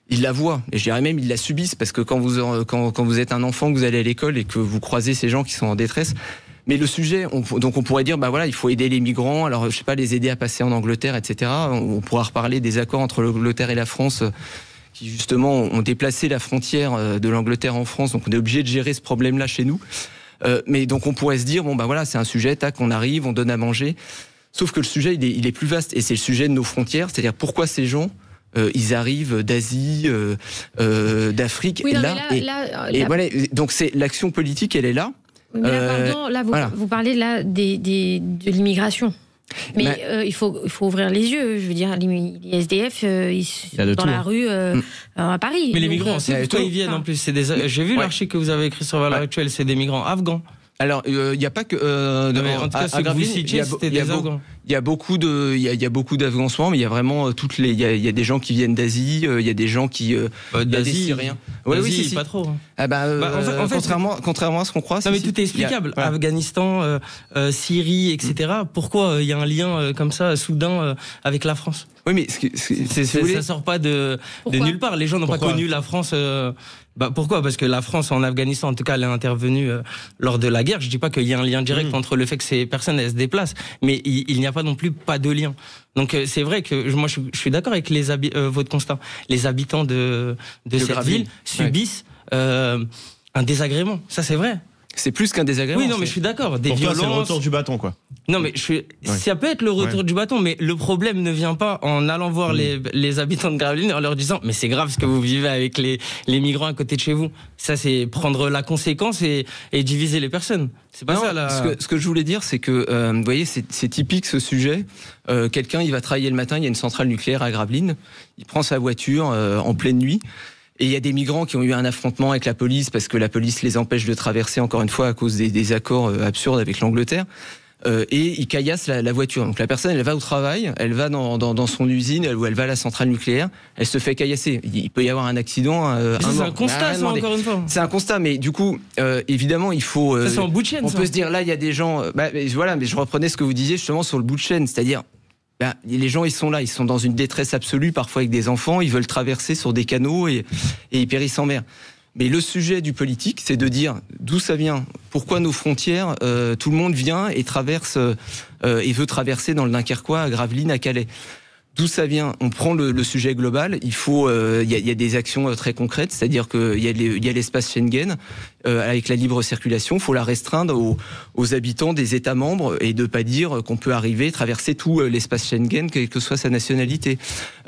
ils la voient, et je dirais même ils la subissent, parce que quand vous êtes un enfant, que vous allez à l'école et que vous croisez ces gens qui sont en détresse. Mais le sujet, donc on pourrait dire, il faut aider les migrants, alors je sais pas, les aider à passer en Angleterre, etc. On pourra reparler des accords entre l'Angleterre et la France, qui justement ont déplacé la frontière de l'Angleterre en France, donc on est obligé de gérer ce problème-là chez nous. Mais donc on pourrait se dire, c'est un sujet, tac, on arrive, on donne à manger. Sauf que le sujet, il est plus vaste, et c'est le sujet de nos frontières, c'est-à-dire pourquoi ces gens... ils arrivent d'Asie, d'Afrique, oui, voilà. Donc c'est l'action politique, elle est là. Oui, mais vous parlez de l'immigration. Mais il faut ouvrir les yeux. Je veux dire, les SDF, ils sont dans la rue à Paris. Mais les migrants, on sait pourquoi ils viennent en plus. J'ai vu l'article que vous avez écrit sur Valeurs Actuelles, c'est des migrants afghans. Alors, il n'y a pas que... en tout cas, ce que vous citiez, c'était des Afghans. Il y a beaucoup d'Afghans en ce moment, mais il y a vraiment il y a des gens qui viennent d'Asie, il y a des gens qui... d'Asie, Syriens. Oui, pas trop. En fait, contrairement à ce qu'on croit... Non, mais tout est explicable. Afghanistan, Syrie, etc. Pourquoi il y a un lien comme ça, soudain, avec la France ? Oui, mais ça sort pas de nulle part. Les gens n'ont pas connu la France... pourquoi ? Parce que la France en Afghanistan, en tout cas, elle est intervenue lors de la guerre. Je dis pas qu'il y a un lien direct entre le fait que ces personnes elles se déplacent, mais il n'y a pas non plus pas de lien. Donc c'est vrai que moi je suis d'accord avec votre constat. Les habitants de cette ville subissent un désagrément. Ça c'est vrai. C'est plus qu'un désagrément. Oui, non, mais je suis d'accord. Des violences. Toi, c'est le retour du bâton, quoi. Non, mais ça peut être le retour du bâton, mais le problème ne vient pas en allant voir les habitants de Gravelines en leur disant mais c'est grave ce que vous vivez avec les migrants à côté de chez vous. Ça, c'est prendre la conséquence et diviser les personnes. C'est pas ça. Ce que je voulais dire, c'est que vous voyez, c'est typique ce sujet. Quelqu'un, il va travailler le matin, il y a une centrale nucléaire à Gravelines, il prend sa voiture en pleine nuit. Et il y a des migrants qui ont eu un affrontement avec la police parce que la police les empêche de traverser, encore une fois, à cause des accords absurdes avec l'Angleterre. Et ils caillassent la voiture. Donc la personne, elle va au travail, elle va dans son usine, ou elle va à la centrale nucléaire, elle se fait caillasser. Il peut y avoir un accident. C'est un constat, ça, encore une fois. C'est un constat, mais du coup, évidemment, il faut... ça, c'est en bout de chaîne, on peut se dire, là, il y a des gens... mais je reprenais ce que vous disiez justement sur le bout de chaîne, c'est-à-dire... les gens, ils sont là, ils sont dans une détresse absolue, parfois avec des enfants, ils veulent traverser sur des canaux et ils périssent en mer. Mais le sujet du politique, c'est de dire d'où ça vient, pourquoi nos frontières, tout le monde vient et traverse et veut traverser dans le Dunkerquois, à Gravelines, à Calais. D'où ça vient ? On prend le sujet global. Il y a des actions très concrètes, c'est-à-dire qu'il y a l'espace Schengen avec la libre circulation. Il faut la restreindre aux habitants des États membres et de pas dire qu'on peut arriver, traverser tout l'espace Schengen, quelle que soit sa nationalité.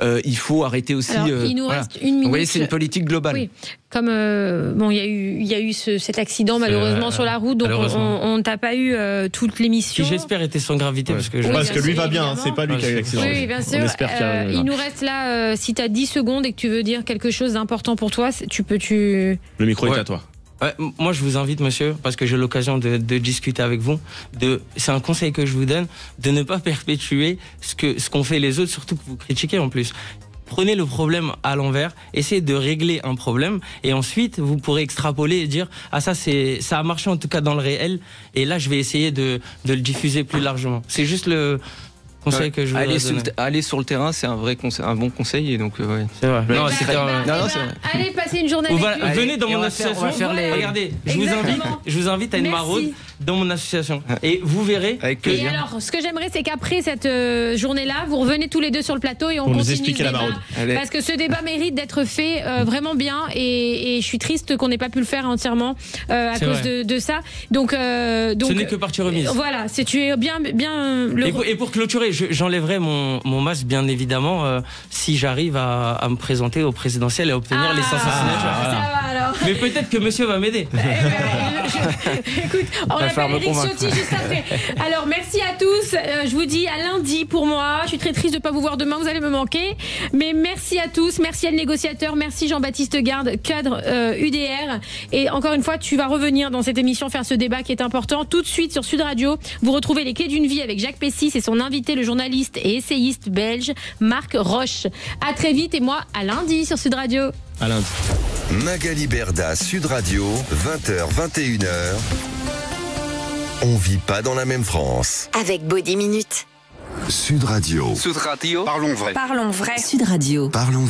Il faut arrêter aussi. Alors, il nous reste une minute. Vous voyez, c'est une politique globale. Oui. Comme il y a eu cet accident malheureusement sur la route, donc on t'a pas eu toute l'émission. Qui j'espère était sans gravité parce que lui va bien, c'est pas lui qui a eu l'accident. Oui, bien sûr. Il nous reste là, si tu as 10 secondes et que tu veux dire quelque chose d'important pour toi, tu peux. Le micro est à toi. Ouais, moi, je vous invite, monsieur, parce que j'ai l'occasion de discuter avec vous. C'est un conseil que je vous donne, de ne pas perpétuer ce qu'ont fait les autres, surtout que vous critiquez en plus. Prenez le problème à l'envers, essayez de régler un problème, et ensuite vous pourrez extrapoler et dire ça a marché en tout cas dans le réel, et là je vais essayer de le diffuser plus largement. C'est juste le conseil que je voudrais donner. Aller sur le terrain, c'est un bon conseil, et donc c'est vrai. Non, c'est vrai. Allez, passez une journée avec nous. Venez dans mon association. Regardez, je vous invite à une maraude dans mon association, et vous verrez. Et alors, ce que j'aimerais, c'est qu'après cette journée-là, vous revenez tous les deux sur le plateau et on continue ce débat, parce que ce débat mérite d'être fait vraiment bien, et je suis triste qu'on n'ait pas pu le faire entièrement à cause de ça. Donc, ce n'est que partie remise. Voilà, tu es bien et pour clôturer, j'enlèverai mon masque, bien évidemment, si j'arrive à me présenter au présidentiel et à obtenir les 500 signatures. Ça va alors. Alors. Mais peut-être que monsieur va m'aider. Écoute, on appelle Eric Ciotti juste après. Alors, merci à tous. Je vous dis à lundi pour moi. Je suis très triste de ne pas vous voir demain. Vous allez me manquer. Mais merci à tous. Merci à le négociateur. Merci Jean-Baptiste Garde, cadre UDR. Et encore une fois, tu vas revenir dans cette émission faire ce débat qui est important. Tout de suite sur Sud Radio, vous retrouvez les clés d'une vie avec Jacques Pessis et son invité, le journaliste et essayiste belge Marc Roche. À très vite et moi à lundi sur Sud Radio. À lundi. Magali Berda, Sud Radio, 20h, 21h. On vit pas dans la même France. Avec Body Minute. Sud Radio. Sud Radio. Parlons vrai. Parlons vrai. Sud Radio. Parlons vrai.